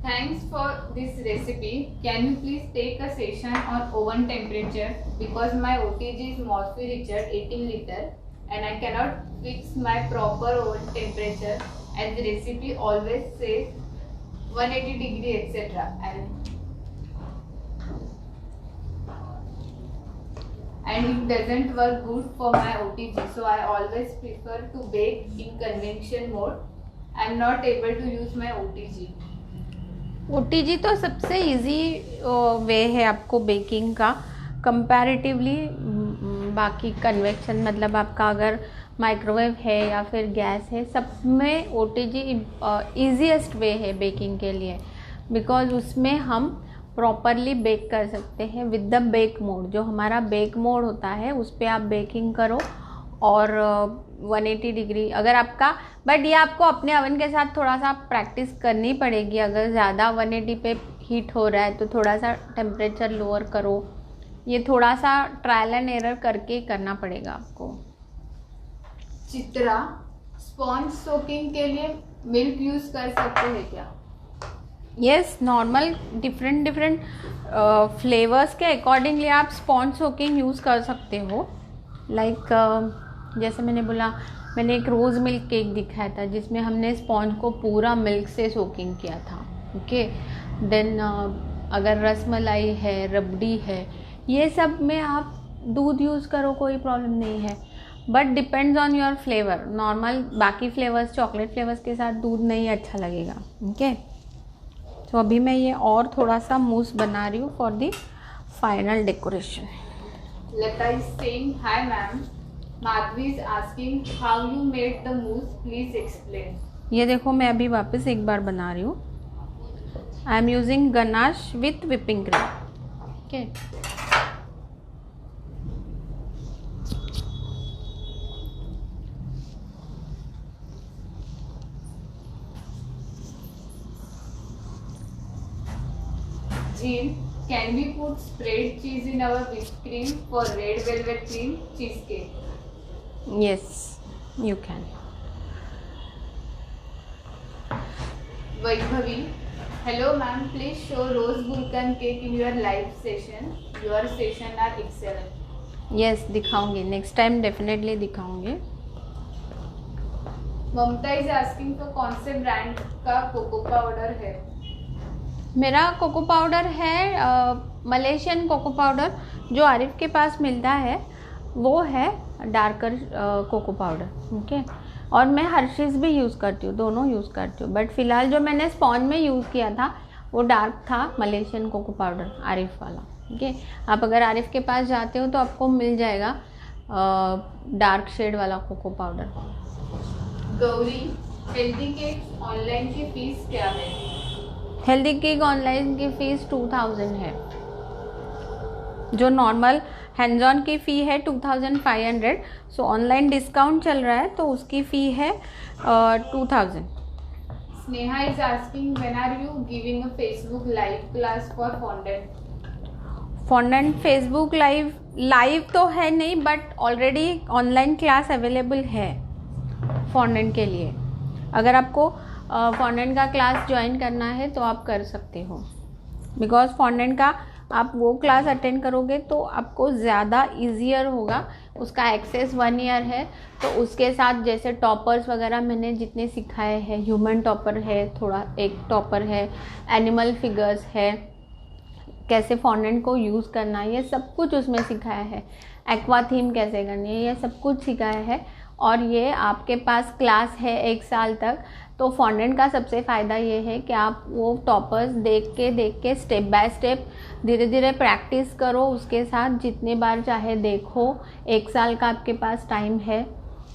thanks for this recipe, can you please take a session on oven temperature because my OTG is Morphy Richard 18 litre and I cannot fix my proper oven temperature and the recipe always says 180 degree etc. And it doesn't work good for my OTG, so I always prefer to bake in convection mode. I am not able to use my OTG. OTG तो सबसे easy way है आपको baking का comparatively. बाकी convection मतलब आपका अगर microwave है या फिर गैस है, सब में OTG ईजीएस्ट वे है बेकिंग के लिए, बिकॉज उसमें हम प्रॉपरली बेक कर सकते हैं विद द बेक मोड। जो हमारा बेक मोड होता है उस पर आप बेकिंग करो और 180 डिग्री अगर आपका, बट ये आपको अपने ओवन के साथ थोड़ा सा प्रैक्टिस करनी पड़ेगी। अगर ज़्यादा 180 पे हीट हो रहा है तो थोड़ा सा टेम्परेचर लोअर करो, ये थोड़ा सा ट्रायल एंड एरर करके करना पड़ेगा आपको। चित्रा, स्पॉन्ज सोकिंग के लिए मिल्क यूज़ कर सकते हैं क्या? यस, नॉर्मल डिफरेंट फ्लेवर्स के अकॉर्डिंगली आप स्पॉन्ज सोकिंग यूज़ कर सकते हो। लाइक जैसे मैंने बोला, मैंने एक रोज़ मिल्क केक दिखाया था जिसमें हमने स्पॉन्ज को पूरा मिल्क से सोकिंग किया था। ओके, देन अगर रसमलाई है, रबड़ी है, ये सब में आप दूध यूज़ करो, कोई प्रॉब्लम नहीं है, but depends on your flavour. Normal बाकी फ्लेवर्स, चॉकलेट फ्लेवर्स के साथ दूध नहीं अच्छा लगेगा। ओके, तो अभी मैं ये और थोड़ा सा मूस बना रही हूँ for the final decoration. Lata is saying, hi ma'am. Madhvi is asking how you made the mousse. Please explain. ये देखो, मैं अभी वापस एक बार बना रही हूँ। I am using ganache with whipping cream. Okay, Jill, can we put spread cheese in our whipped cream for red velvet cream cheesecake? yes, you can. Vaibhavi, hello ma'am. Please show rose gulkan cake in your live session. Your session are excellent. yes, दिखाऊंगी, next time definitely दिखाऊंगी। ममता is asking तो कौन से brand का cocoa powder है? मेरा cocoa powder है Malaysian cocoa powder, जो आरिफ के पास मिलता है वो है डार्कर कोको पाउडर। ओके, और मैं हर्शीज़ भी यूज़ करती हूँ, दोनों यूज़ करती हूँ, बट फ़िलहाल जो मैंने स्पॉन्ज में यूज़ किया था वो डार्क था, मलेशियन कोको पाउडर आरिफ वाला। ओके, आप अगर आरिफ के पास जाते हो तो आपको मिल जाएगा डार्क शेड वाला cocoa powder. Gauri, healthy cake online की फीस क्या है? हेल्दी केक ऑनलाइन की फ़ीस 2000 है। जो नॉर्मल हैंड्स ऑन की फ़ी है 2500, सो ऑनलाइन डिस्काउंट चल रहा है तो उसकी फ़ी है 2000। Sneha is asking when are you giving a Facebook live class for fondant? Facebook live तो है नहीं, but already online class available है फॉन्डेंट के लिए। अगर आपको फॉन्डेंट का क्लास ज्वाइन करना है तो आप कर सकते हो, बिकॉज फॉन्डेंट का आप वो क्लास अटेंड करोगे तो आपको ज़्यादा ईजियर होगा। उसका एक्सेस 1 ईयर है, तो उसके साथ जैसे टॉपर्स वगैरह मैंने जितने सिखाए हैं, ह्यूमन टॉपर है, थोड़ा एक टॉपर है, एनिमल फिगर्स है, कैसे फॉन्डेंट को यूज़ करना है, ये सब कुछ उसमें सिखाया है। एक्वा थीम कैसे करनी है, ये सब कुछ सिखाया है। और ये आपके पास क्लास है 1 साल तक, तो फॉन्डेंट का सबसे फ़ायदा ये है कि आप वो टॉपर्स देख के स्टेप बाय स्टेप धीरे धीरे प्रैक्टिस करो उसके साथ, जितने बार चाहे देखो। 1 साल का आपके पास टाइम है,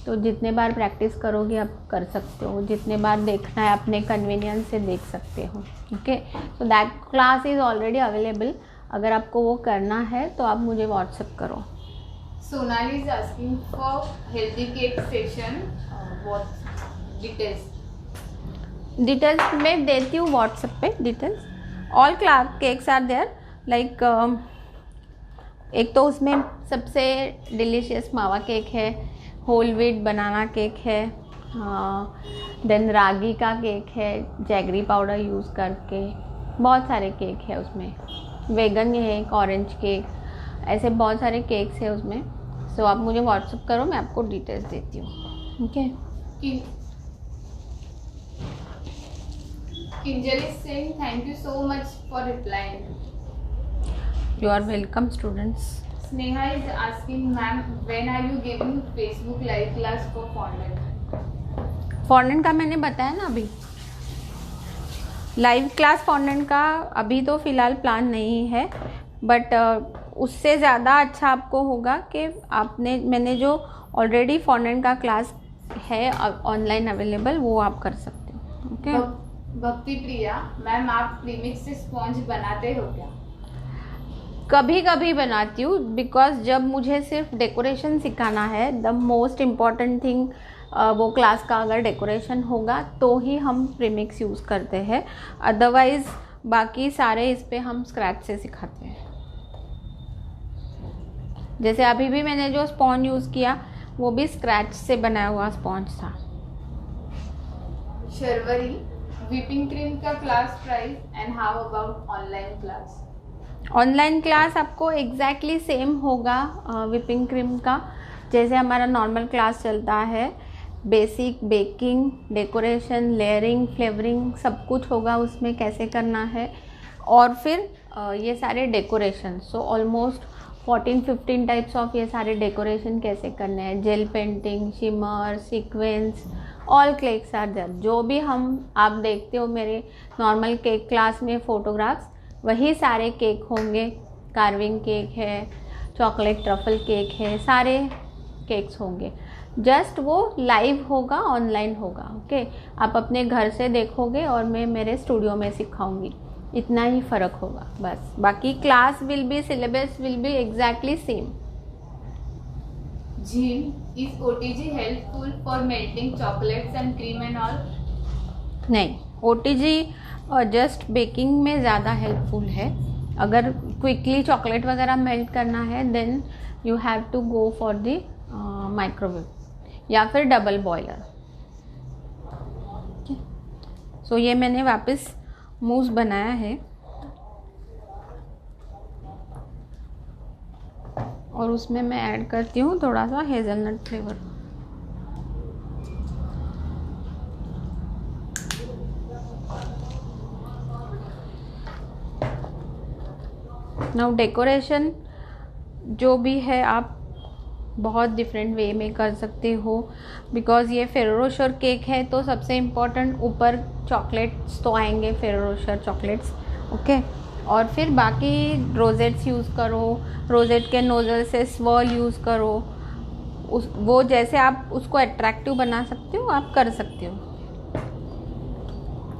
तो जितने बार प्रैक्टिस करोगे आप कर सकते हो, जितने बार देखना है अपने कन्वीनियंस से देख सकते हो। Okay, so that class is already available. अगर आपको वो करना है तो आप मुझे व्हाट्सएप करो। Sonali is asking for healthy cake session. What details? Details मैं देती हूँ व्हाट्सएप पे। Details all class cakes are there, like एक तो उसमें सबसे डिलीशियस मावा केक है, होल व्हीट बनाना केक है, देन रागी का केक है जैगरी पाउडर यूज़ करके, बहुत सारे केक है उसमें, वेगन है, एक ऑरेंज केक, ऐसे बहुत सारे केक्स है उसमें। सो आप मुझे व्हाट्सएप करो, मैं आपको डिटेल्स देती हूँ। Okay, Kinjal is saying thank you so much for replying. You are welcome, students. Sneha is asking, ma'am, when are you giving Facebook live class for fondant? Fondant का मैंने बताया ना अभी, लाइव क्लास फॉन्डेंट का अभी तो फ़िलहाल plan नहीं है, बट उससे ज़्यादा अच्छा आपको होगा कि मैंने जो ऑलरेडी फॉन्डेंट का क्लास है ऑनलाइन अवेलेबल, वो आप कर सकते हो। ओके। भक्ति प्रिया मैम, आप प्रीमिक्स से स्पॉन्ज बनाते हो क्या? कभी कभी बनाती हूँ, बिकॉज जब मुझे सिर्फ डेकोरेशन सिखाना है, द मोस्ट इम्पॉर्टेंट थिंग वो क्लास का अगर डेकोरेशन होगा तो ही हम प्रीमिक्स यूज़ करते हैं, अदरवाइज़ बाकी सारे इस पे हम स्क्रैच से सिखाते हैं। जैसे अभी भी मैंने जो स्पॉन्ज यूज़ किया वो भी स्क्रैच से बनाया हुआ स्पॉन्ज था। शर्वरी, व्हिपिंग क्रीम का class price and how about online class? Online class आपको एग्जैक्टली सेम होगा व्हिपिंग क्रीम का, जैसे हमारा नॉर्मल क्लास चलता है। Basic baking, decoration, layering, flavouring सब कुछ होगा उसमें, कैसे करना है, और फिर ये सारे decoration. So almost 14-15 types of ये सारे डेकोरेशन कैसे करने हैं, gel painting, shimmer, sequence, all cakes are there. जो भी आप देखते हो मेरे नॉर्मल केक क्लास में फोटोग्राफ्स, वही सारे केक होंगे। कार्विंग केक है, चॉकलेट ट्रफल केक है, सारे केक्स होंगे। जस्ट वो लाइव होगा, ऑनलाइन होगा। ओके, आप अपने घर से देखोगे और मैं मेरे स्टूडियो में सिखाऊंगी, इतना ही फ़र्क होगा बस। बाकी class will be, syllabus will be exactly same. Jheel, is OTG helpful for melting chocolates and cream and all? नहीं, OTG जस्ट बेकिंग में ज़्यादा हेल्पफुल है। अगर क्विकली चॉकलेट वगैरह मेल्ट करना है then you have to go for the microwave या फिर डबल बॉयलर। सो ये मैंने वापस मूस बनाया है और उसमें मैं ऐड करती हूँ थोड़ा सा हेज़लनट फ्लेवर। नाउ डेकोरेशन जो भी है आप बहुत डिफरेंट वे में कर सकते हो, बिकॉज़ ये फेरो रोशर केक है तो सबसे इम्पॉर्टेंट ऊपर चॉकलेट्स तो आएंगे, फेरो रोशर चॉकलेट्स। ओके, और फिर बाकी रोजेट्स यूज़ करो, रोजेट के नोज़ल से स्वर्ल यूज़ करो, वो जैसे आप उसको अट्रैक्टिव बना सकते हो आप कर सकते हो।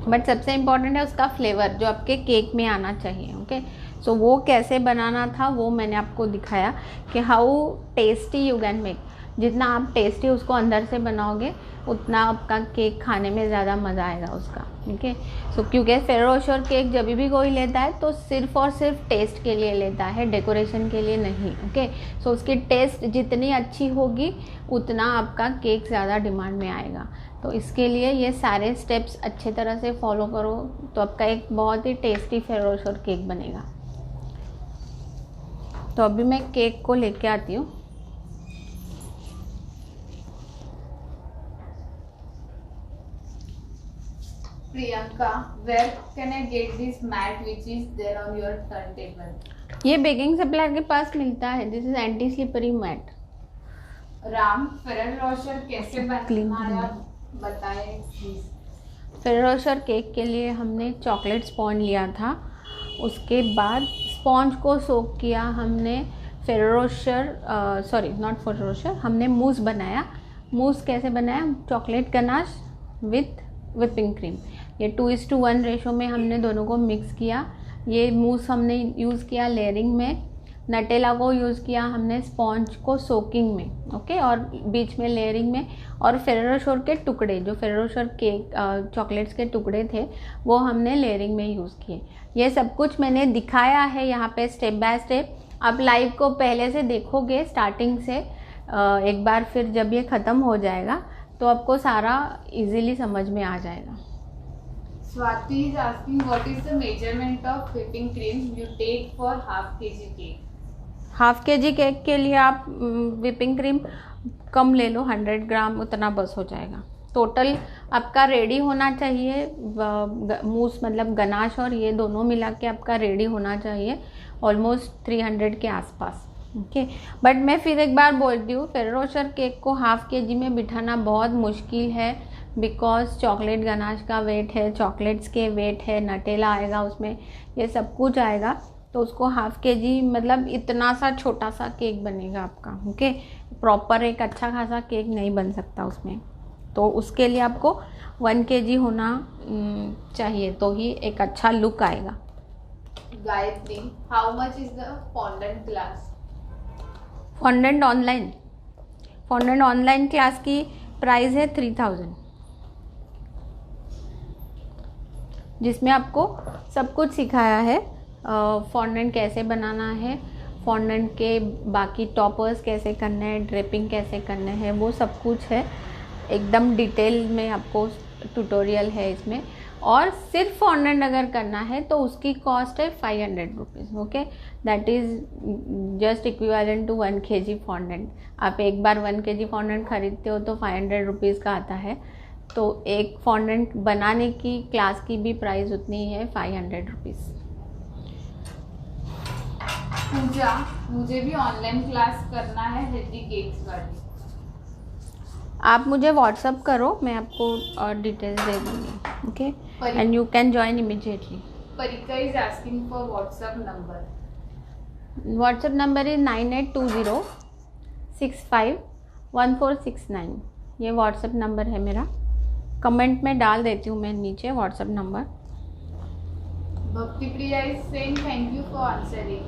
बट सबसे इम्पॉर्टेंट है उसका फ्लेवर जो आपके केक में आना चाहिए। ओके, सो वो कैसे बनाना था वो मैंने आपको दिखाया कि how tasty you can make. जितना आप टेस्टी उसको अंदर से बनाओगे उतना आपका केक खाने में ज़्यादा मज़ा आएगा उसका। ठीक है, सो क्योंकि फेरो रोशर केक जब भी कोई लेता है तो सिर्फ़ और सिर्फ टेस्ट के लिए लेता है, डेकोरेशन के लिए नहीं। ओके, सो उसकी टेस्ट जितनी अच्छी होगी उतना आपका केक ज़्यादा डिमांड में आएगा। तो इसके लिए ये सारे स्टेप्स अच्छे तरह से फॉलो करो तो आपका एक बहुत ही टेस्टी फेरो रोशर केक बनेगा। तो अभी मैं केक को लेके आती हूँ। Priyanka, where can I get this mat which is there on your turntable? ये बेकिंग सप्लायर के पास मिलता है। This is anti slippery mat. Ram, Ferrero Rocher कैसे बनाया बताए प्लीज। फेरो रोशर केक के लिए हमने चॉकलेट स्पॉन्ज लिया था, उसके बाद स्पॉन्ज को सोक किया हमने। फेरो रोशर नॉट फेरो रोशर, हमने मूस बनाया। मूस कैसे बनाया? Chocolate ganache with whipping cream, ये 2:1 रेशो में हमने दोनों को मिक्स किया। ये मूस हमने यूज़ किया लेयरिंग में, नटेला को यूज़ किया हमने स्पॉन्ज को सोकिंग में। ओके, और बीच में लेयरिंग में, और फेरो रोशर के टुकड़े जो फेरो रोशर केक चॉकलेट्स के टुकड़े थे वो हमने लेयरिंग में यूज़ किए। ये सब कुछ मैंने दिखाया है यहाँ पे स्टेप बाय स्टेप। आप लाइव को पहले से देखोगे स्टार्टिंग से एक बार, फिर जब ये ख़त्म हो जाएगा तो आपको सारा इजीली समझ में आ जाएगा। Swati is asking what is the measurement of whipping cream you take for half kg cake? Half के जी केक के लिए आप व्हिपिंग क्रीम कम ले लो, 100 ग्राम उतना बस हो जाएगा। टोटल आपका रेडी होना चाहिए मूस मतलब गनाश और ये दोनों मिला के आपका रेडी होना चाहिए ऑलमोस्ट 300 के आसपास। ओके, बट मैं फिर एक बार बोलती हूँ, फेरो रोशर केक को हाफ के जी में बिठाना बहुत मुश्किल है, बिकॉज चॉकलेट गनाश का वेट है, चॉकलेट्स के वेट है, नटेला आएगा उसमें, ये सब कुछ आएगा। तो उसको हाफ के जी, मतलब इतना सा छोटा सा केक बनेगा आपका। ओके, प्रॉपर एक अच्छा खासा केक नहीं बन सकता उसमें, तो उसके लिए आपको 1 kg होना चाहिए, तो ही एक अच्छा लुक आएगा। Gayatri, how much is the fondant class? Fondant online class की प्राइस है 3000, जिसमें आपको सब कुछ सिखाया है। फॉन्डेंट कैसे बनाना है, फॉन्डेंट के बाकी टॉपर्स कैसे करने हैं, ड्रेपिंग कैसे करने हैं, वो सब कुछ है एकदम डिटेल में, आपको ट्यूटोरियल है इसमें। और सिर्फ फॉन्डेंट अगर करना है तो उसकी कॉस्ट है 500 rupees. Okay, that is just equivalent to 1 kg fondant. आप एक बार 1 kg फॉन्डेंट खरीदते हो तो 500 रुपीज़ का आता है, तो एक फॉन्डेंट बनाने की क्लास की भी प्राइस उतनी है, 500 रुपीज़। पूजा, मुझे भी ऑनलाइन क्लास करना है हेल्दी केक्स वाली। आप मुझे व्हाट्सअप करो, मैं आपको डिटेल्स दे दूँगी। Okay, and you can join immediately. Parika is asking for WhatsApp number. WhatsApp number is 9820651469। ये व्हाट्सअप नंबर है मेरा, कमेंट में डाल देती हूँ मैं नीचे WhatsApp number. Bhakti Priya is saying thank you for answering.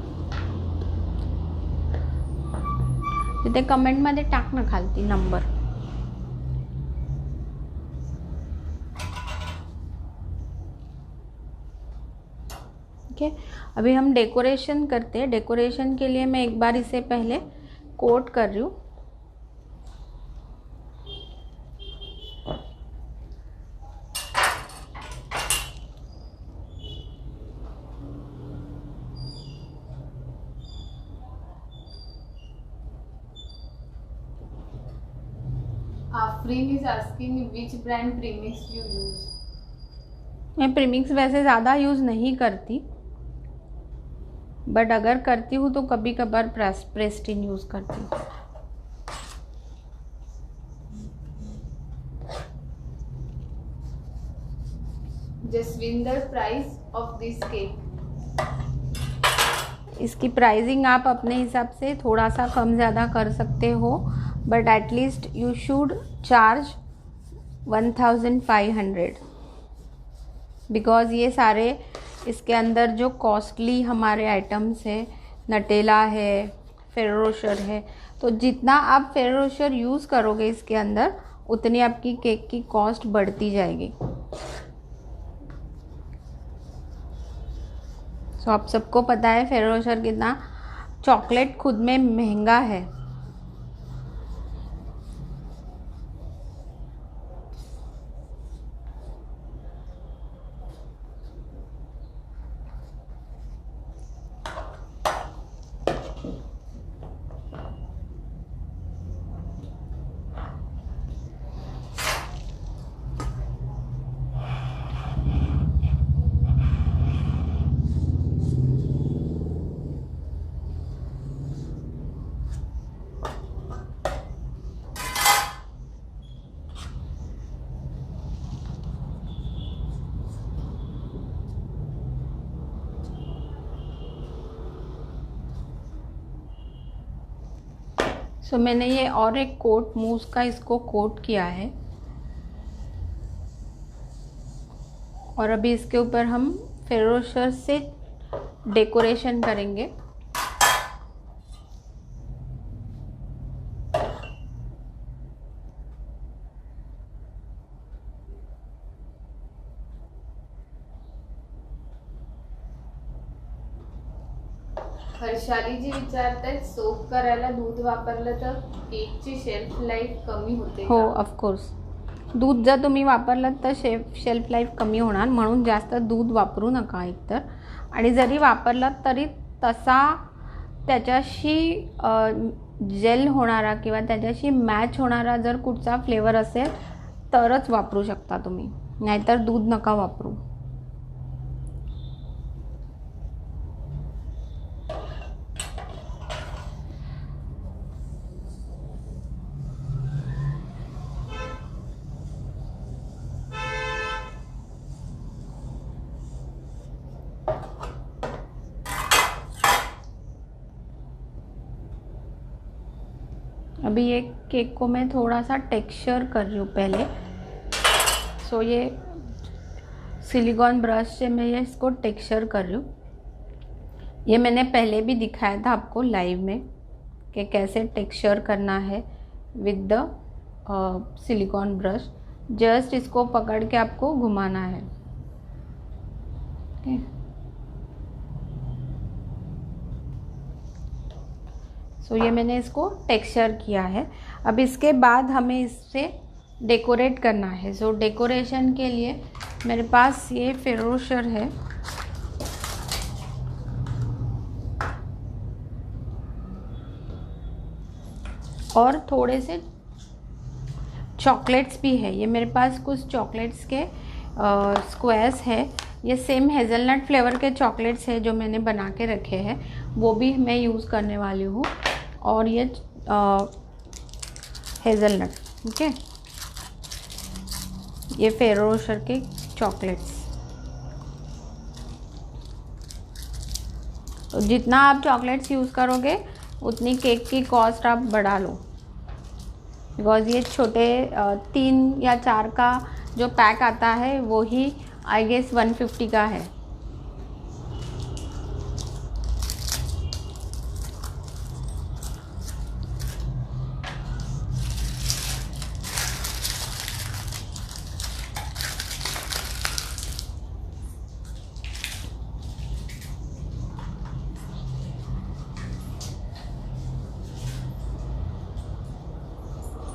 तिथे कमेंटमध्ये टाक ना खालती नंबर। ओके, अभी हम डेकोरेशन करते हैं। डेकोरेशन के लिए मैं एक बार इसे पहले कोट कर रही हूँ। Afreen is asking which brand premix you use. मैं प्रीमिक्स वैसे ज़्यादा यूज़ नहीं करती, बट अगर करती हूँ तो कभी कभार प्रेस्टीन यूज़ करती हूँ। Jaswinder, price of this cake? इसकी प्राइसिंग आप अपने हिसाब से थोड़ा सा कम ज़्यादा कर सकते हो, but at least you should charge 1500, because ये सारे इसके अंदर जो कॉस्टली हमारे आइटम्स है, नटेला है, फेरो रोशर है, तो जितना आप फेरो रोशर यूज़ करोगे इसके अंदर, उतनी आपकी केक की कॉस्ट बढ़ती जाएगी। तो आप सबको पता है फेरो रोशर कितना, चॉकलेट खुद में महंगा है। सो मैंने ये और एक कोट मूस का इसको कोट किया है, और अभी इसके ऊपर हम फेरो रोशर से डेकोरेशन करेंगे। हर्षाली जी विचारतात, सोप करायला दूध वापरलं तर केकची शेल्फ लाईफ कमी होते का? हो, ऑफकोर्स दूध जर तुम्ही वापरलं तर शेल्फ लाईफ कमी होणार, म्हणून जास्त दूध वापरू नका एकतर। आणि जरी वापरलं तरी तसा त्याच्याशी जेल होणारा किंवा त्याच्याशी मॅच होणारा जर कुठचा फ्लेवर असेल तरच वापरू शकता तुम्ही, नाहीतर दूध नका वापरू। अभी ये केक को मैं थोड़ा सा टेक्सचर कर रही हूँ पहले। सो ये सिलिकॉन ब्रश से मैं ये इसको टेक्सचर कर रही हूँ। ये मैंने पहले भी दिखाया था आपको लाइव में कि कैसे टेक्सचर करना है with the silicon brush. Just इसको पकड़ के आपको घुमाना है। ओके, सो ये मैंने इसको टेक्सचर किया है। अब इसके बाद हमें इससे डेकोरेट करना है। सो डेकोरेशन के लिए मेरे पास ये फेरो रोशर है। और थोड़े से चॉकलेट्स भी है। ये मेरे पास कुछ चॉकलेट्स के स्क्वायर्स है। ये सेम हेज़लनट फ्लेवर के चॉकलेट्स है जो मैंने बना के रखे हैं, वो भी मैं यूज़ करने वाली हूँ। और ये हेज़लनट, ठीक है, ये फेरो रोशर के चॉकलेट्स। तो जितना आप चॉकलेट्स यूज़ करोगे उतनी केक की कॉस्ट आप बढ़ा लो, बिकॉज़ ये छोटे 3 या 4 का जो पैक आता है वो ही आई गेस 150 का है।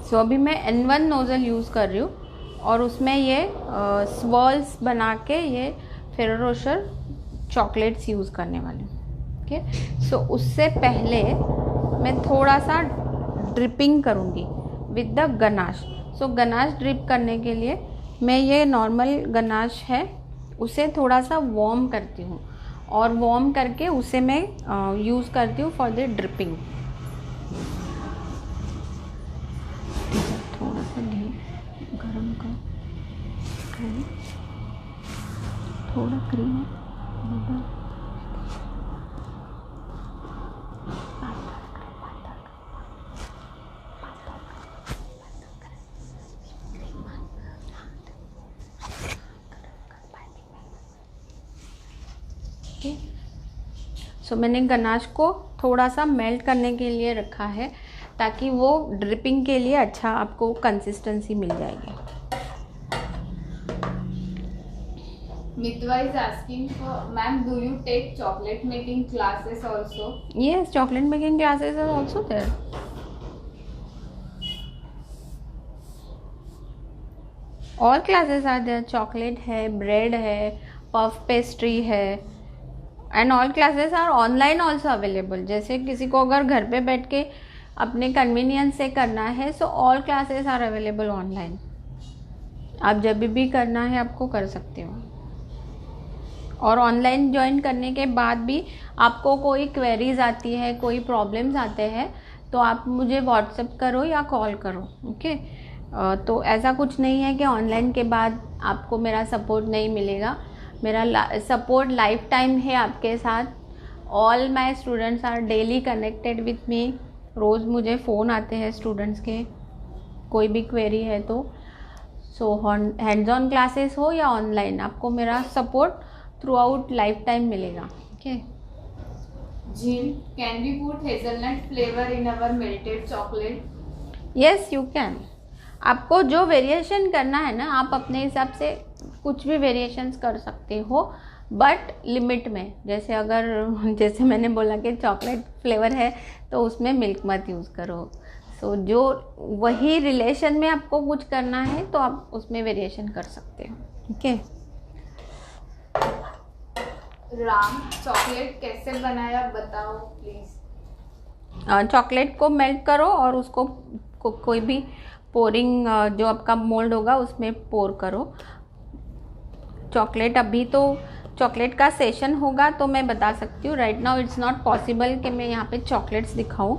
सो अभी मैं N1 नोज़ल यूज़ कर रही हूँ और उसमें ये स्वर्ल्स बना के ये फेरो रोशर चॉकलेट्स यूज़ करने वाली हूँ। ओके, सो उससे पहले मैं थोड़ा सा ड्रिपिंग करूँगी with the ganache. So ganache drip करने के लिए मैं ये नॉर्मल गनाश है उसे थोड़ा सा वार्म करती हूँ और वार्म करके उसे मैं यूज़ करती हूँ फॉर द ड्रिपिंग। थोड़ा सा घी गरम कर, थोड़ा क्रीम सो मैंने गनाश को थोड़ा सा मेल्ट करने के लिए रखा है ताकि वो ड्रिपिंग के लिए अच्छा आपको कंसिस्टेंसी मिल जाएगी। Mitwa is asking for, ma'am, do you take chocolate making classes also? Yes, chocolate making classes are also there. All classes are there. Chocolate है, bread है, puff pastry है, and all classes are online also available. जैसे किसी को अगर घर पे बैठ के अपने कन्वीनियंस से करना है, so all classes are available online. आप जब भी करना है आपको कर सकते हो। और ऑनलाइन ज्वाइन करने के बाद भी आपको कोई क्वेरीज आती है, कोई प्रॉब्लम्स आते हैं, तो आप मुझे व्हाट्सएप करो या कॉल करो। ओके, तो ऐसा कुछ नहीं है कि ऑनलाइन के बाद आपको मेरा सपोर्ट नहीं मिलेगा। मेरा सपोर्ट लाइफ टाइम है आपके साथ। All my students are daily connected with me. रोज़ मुझे फ़ोन आते हैं स्टूडेंट्स के, कोई भी क्वेरी है तो। सो हैंड्स ऑन क्लासेस हो या ऑनलाइन, आपको मेरा support throughout lifetime मिलेगा। Okay Jim, can we put hazelnut flavor in our melted chocolate? Yes you can. आपको जो वेरिएशन करना है ना, आप अपने हिसाब से कुछ भी वेरिएशंस कर सकते हो, बट लिमिट में। जैसे मैंने बोला कि चॉकलेट फ्लेवर है तो उसमें मिल्क मत यूज़ करो। सो जो वही रिलेशन में आपको कुछ करना है तो आप उसमें वेरिएशन कर सकते हो। ओके राम, चॉकलेट कैसे बनाया बताओ प्लीज़। चॉकलेट को मेल्ट करो और उसको कोई भी पोरिंग जो आपका मोल्ड होगा उसमें पोर करो चॉकलेट। अभी तो चॉकलेट का सेशन होगा तो मैं बता सकती हूँ। Right now it's not possible कि मैं यहाँ पे चॉकलेट्स दिखाऊँ।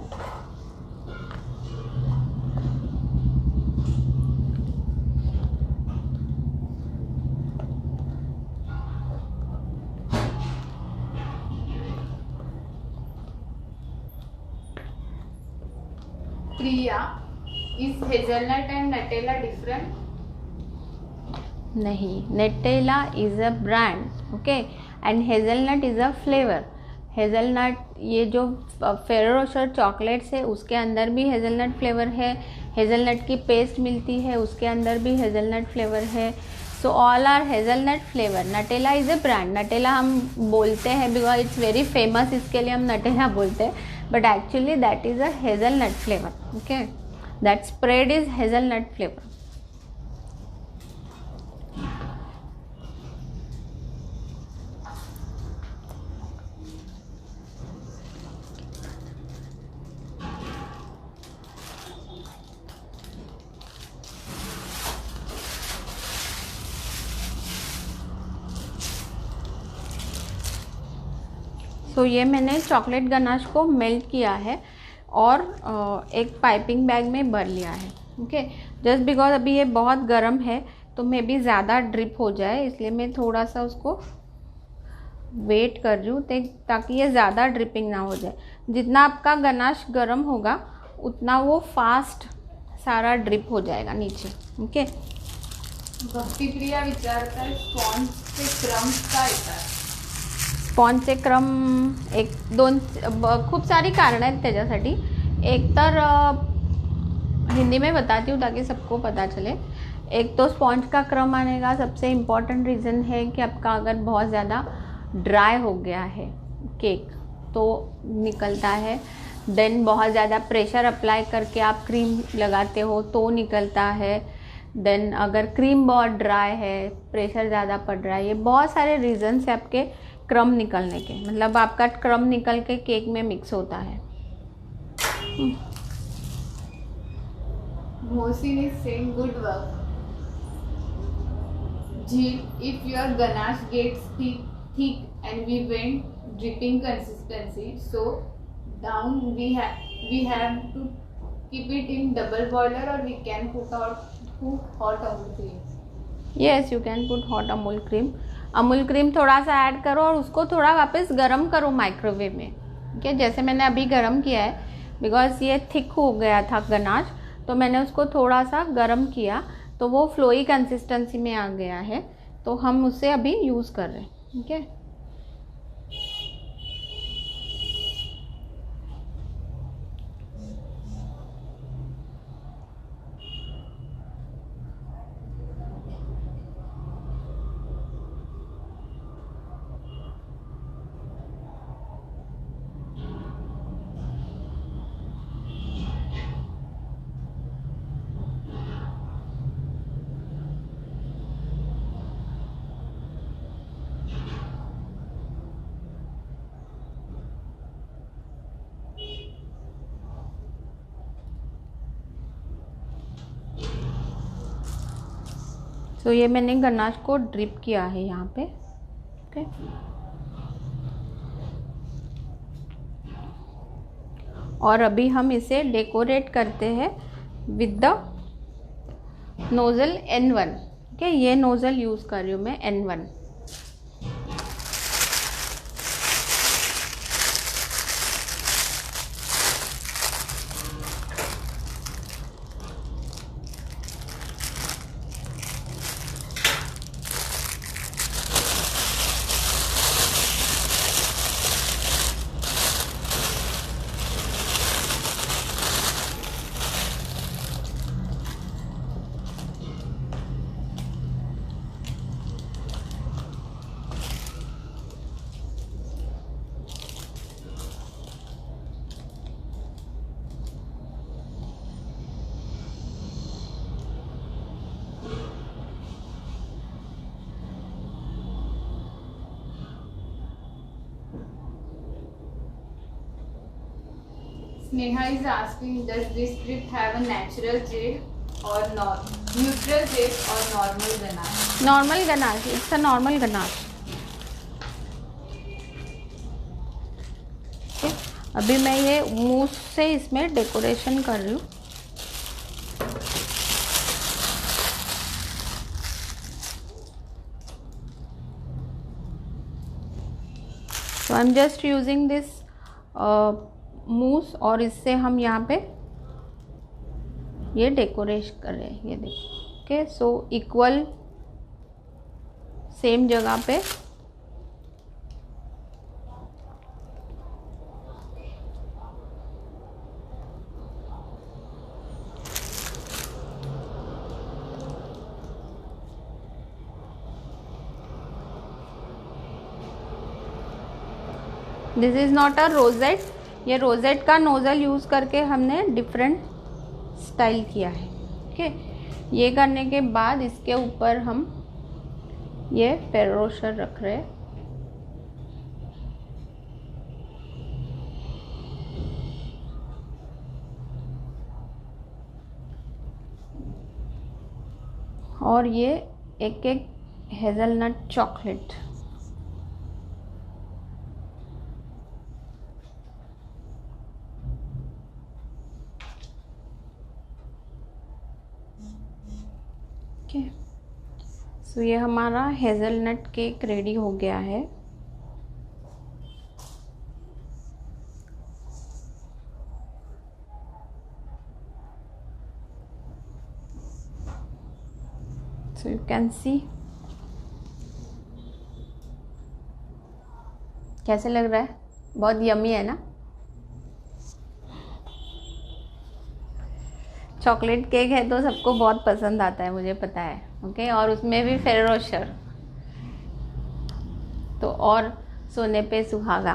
Priya, is hazelnut and Nutella different? नहीं, Nutella is a brand, okay, and hazelnut is a flavour. Hazelnut, ये जो फेरो रोशर चॉकलेट्स है उसके अंदर भी हेज़लनट फ्लेवर है, हेज़लनट की पेस्ट मिलती है उसके अंदर भी हेज़लनट फ्लेवर है। So all are hazelnut flavour. Nutella is a brand. Nutella हम बोलते हैं बिकॉज इट्स वेरी फेमस, इसके लिए हम नटेला बोलते हैं, but actually that is a hazelnut flavour, okay, that spread is hazelnut flavour. So ये मैंने चॉकलेट गनाश को मेल्ट किया है और एक पाइपिंग बैग में भर लिया है, ओके। जस्ट बिकॉज अभी ये बहुत गर्म है तो मे बी ज़्यादा ड्रिप हो जाए, इसलिए मैं थोड़ा सा उसको वेट कर रही हूँ ताकि ये ज़्यादा ड्रिपिंग ना हो जाए। जितना आपका गनाश गर्म होगा उतना वो फास्ट सारा ड्रिप हो जाएगा नीचे, ओके। भक्तिप्रिया विचारतात स्पॉन्ज से क्रम्स का येतात? स्पॉन्ज से क्रम एक दोन खूप सारी कारणं आहेत त्याच्यासाठी। एक तर हिंदी में बताती हूँ ताकि सबको पता चले। एक तो स्पॉन्ज का क्रम आने का सबसे इम्पॉर्टेंट रीज़न है कि आपका अगर बहुत ज़्यादा ड्राई हो गया है केक तो निकलता है। देन बहुत ज़्यादा प्रेशर अप्लाई करके आप क्रीम लगाते हो तो निकलता है। देन अगर क्रीम बहुत ड्राई है, प्रेशर ज़्यादा पड़ रहा है, ये बहुत सारे रीज़न्स है आपके क्रम निकलने के, मतलब आपका क्रम निकल के केक में मिक्स होता है। Mohsin is saying good work. Jill, if your ganache gets thick and we want dripping consistency, so down we have to keep it in double boiler, or we can put hot Amul cream. Yes, you can put hot Amul cream. Amul cream थोड़ा सा add करो और उसको थोड़ा वापस गरम करो microwave में, ठीक है, जैसे मैंने अभी गरम किया है। बिकॉज ये थिक हो गया था गनाश तो मैंने उसको थोड़ा सा गरम किया तो वो फ्लोई कंसिस्टेंसी में आ गया है, तो हम उसे अभी यूज़ कर रहे हैं, ठीक है। तो ये मैंने गनाश को ड्रिप किया है यहाँ पे, ओके। और अभी हम इसे डेकोरेट करते हैं विद द नोज़ल N1, ठीक है। ये नोज़ल यूज़ कर रही हूँ मैं N1। Sneha is asking, does this strip have a natural jade or neutral jade or normal ganache? Normal ganache, it's a normal ganache. अभी मैं ये मूस से इसमें डेकोरेशन कर रही हूँ। So I'm just using this मूस और इससे हम यहाँ पे ये डेकोरेट कर रहे हैं, ये देखो। ओके, सो इक्वल सेम जगह पे this is not a rosette, ये रोजेट का नोज़ल यूज़ करके हमने डिफरेंट स्टाइल किया है। ओके, ये करने के बाद इसके ऊपर हम ये फेरो रोशर रख रहे हैं। और ये एक एक हेज़लनट चॉकलेट। ओके, सो ये हमारा हेज़लनट केक रेडी हो गया है। सो यू कैन सी कैसे लग रहा है, बहुत यम्मी है ना। चॉकलेट केक है तो सबको बहुत पसंद आता है, मुझे पता है। ओके, और उसमें भी फेरो रोशर, तो और सोने पे सुहागा।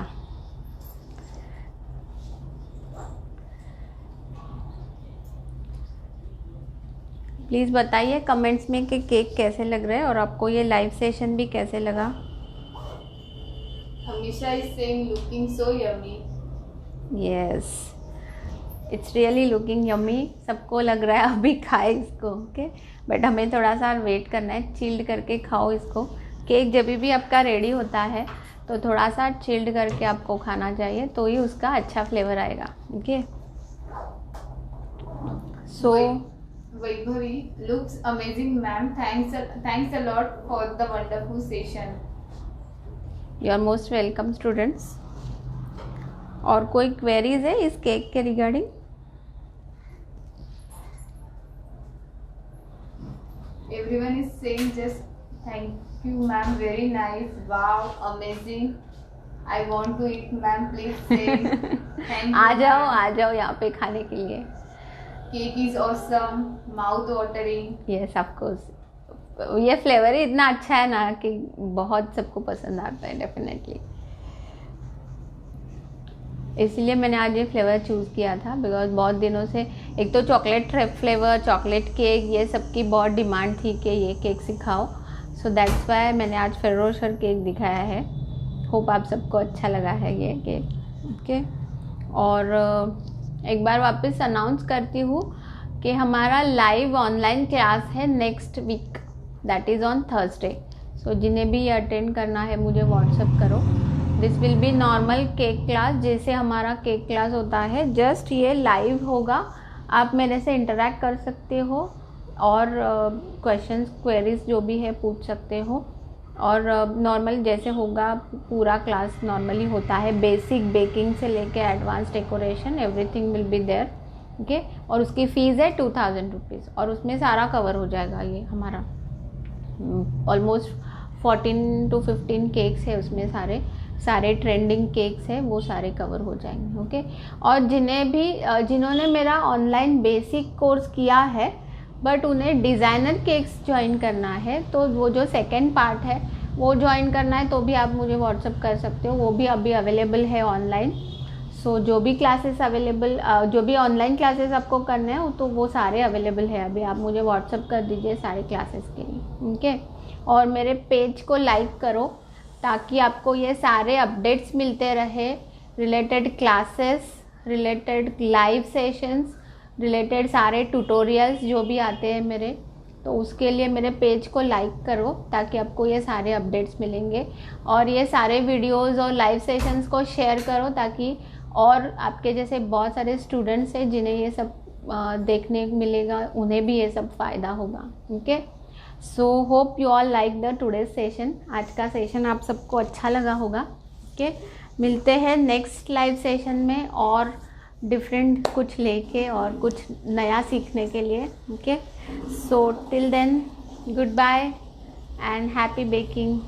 प्लीज़ बताइए कमेंट्स में कि केक कैसे लग रहा है और आपको ये लाइव सेशन भी कैसे लगा। हमेशा is saying looking so yummy. Yes, it's really looking yummy. सबको लग रहा है अभी खाए इसको। ओके, बट हमें थोड़ा सा वेट करना है, चिल्ड करके खाओ इसको। केक जब भी आपका रेडी होता है तो थोड़ा सा चिल्ड करके आपको खाना चाहिए, तो ही उसका अच्छा फ्लेवर आएगा। Okay, so Vaibhavi looks amazing ma'am, thanks a lot for the wonderful session. You are most welcome students. और कोई क्वेरीज है इस केक के regarding? Everyone is saying just thank you ma'am, very nice, wow, amazing, I want to eat ma'am, please say thank you। आ जाओ यहाँ पे खाने के लिए। Cake is awesome, mouth watering। Yes, of course, ये फ्लेवर ही इतना अच्छा है ना कि बहुत सबको पसंद आता है डेफिनेटली। इसलिए मैंने आज ये फ्लेवर चूज़ किया था, बिकॉज बहुत दिनों से एक तो चॉकलेट फ्लेवर, चॉकलेट केक, ये सबकी बहुत डिमांड थी कि ये केक सिखाओ। सो दैट्स वाई मैंने आज फेरो रोशर केक दिखाया है। होप आप सबको अच्छा लगा है ये केक। ओके, और एक बार वापस अनाउंस करती हूँ कि हमारा लाइव ऑनलाइन क्लास है next week, that is on Thursday. So जिन्हें भी ये अटेंड करना है मुझे व्हाट्सएप करो। This will be normal cake class, जैसे हमारा केक क्लास होता है, जस्ट ये लाइव होगा। आप मेरे से इंटरेक्ट कर सकते हो और क्वेश्चंस क्वेरीज जो भी है पूछ सकते हो। और नॉर्मल जैसे होगा पूरा क्लास नॉर्मली होता है, बेसिक बेकिंग से लेके advance decoration everything will be there. Okay, और उसकी फ़ीस है 2000 रुपीज़, और उसमें सारा कवर हो जाएगा। ये हमारा ऑलमोस्ट 14 to 15 केक्स है, उसमें सारे ट्रेंडिंग केक्स है, वो सारे कवर हो जाएंगे। ओके, और जिन्होंने मेरा ऑनलाइन बेसिक कोर्स किया है बट उन्हें डिज़ाइनर केक्स ज्वाइन करना है, तो वो जो सेकेंड पार्ट है वो ज्वाइन करना है, तो भी आप मुझे व्हाट्सअप कर सकते हो। वो भी अभी अवेलेबल है ऑनलाइन। सो जो भी क्लासेस अवेलेबल, जो भी ऑनलाइन क्लासेस आपको करने हैं तो वो सारे अवेलेबल है अभी। आप मुझे व्हाट्सअप कर दीजिए सारे क्लासेस के लिए। ओके, और मेरे पेज को लाइक करो ताकि आपको ये सारे अपडेट्स मिलते रहे, related classes, related live sessions, related सारे ट्यूटोरियल्स जो भी आते हैं मेरे, तो उसके लिए मेरे पेज को लाइक करो ताकि आपको ये सारे अपडेट्स मिलेंगे। और ये सारे वीडियोस और लाइव सेशंस को शेयर करो ताकि और आपके जैसे बहुत सारे स्टूडेंट्स हैं जिन्हें ये सब देखने मिलेगा, उन्हें भी ये सब फ़ायदा होगा। Okay, so hope you all like the today's session. आज का सेशन आप सबको अच्छा लगा होगा। ओके, मिलते हैं नेक्स्ट लाइव सेशन में और डिफरेंट कुछ लेके और कुछ नया सीखने के लिए. Okay, so till then good bye and happy baking.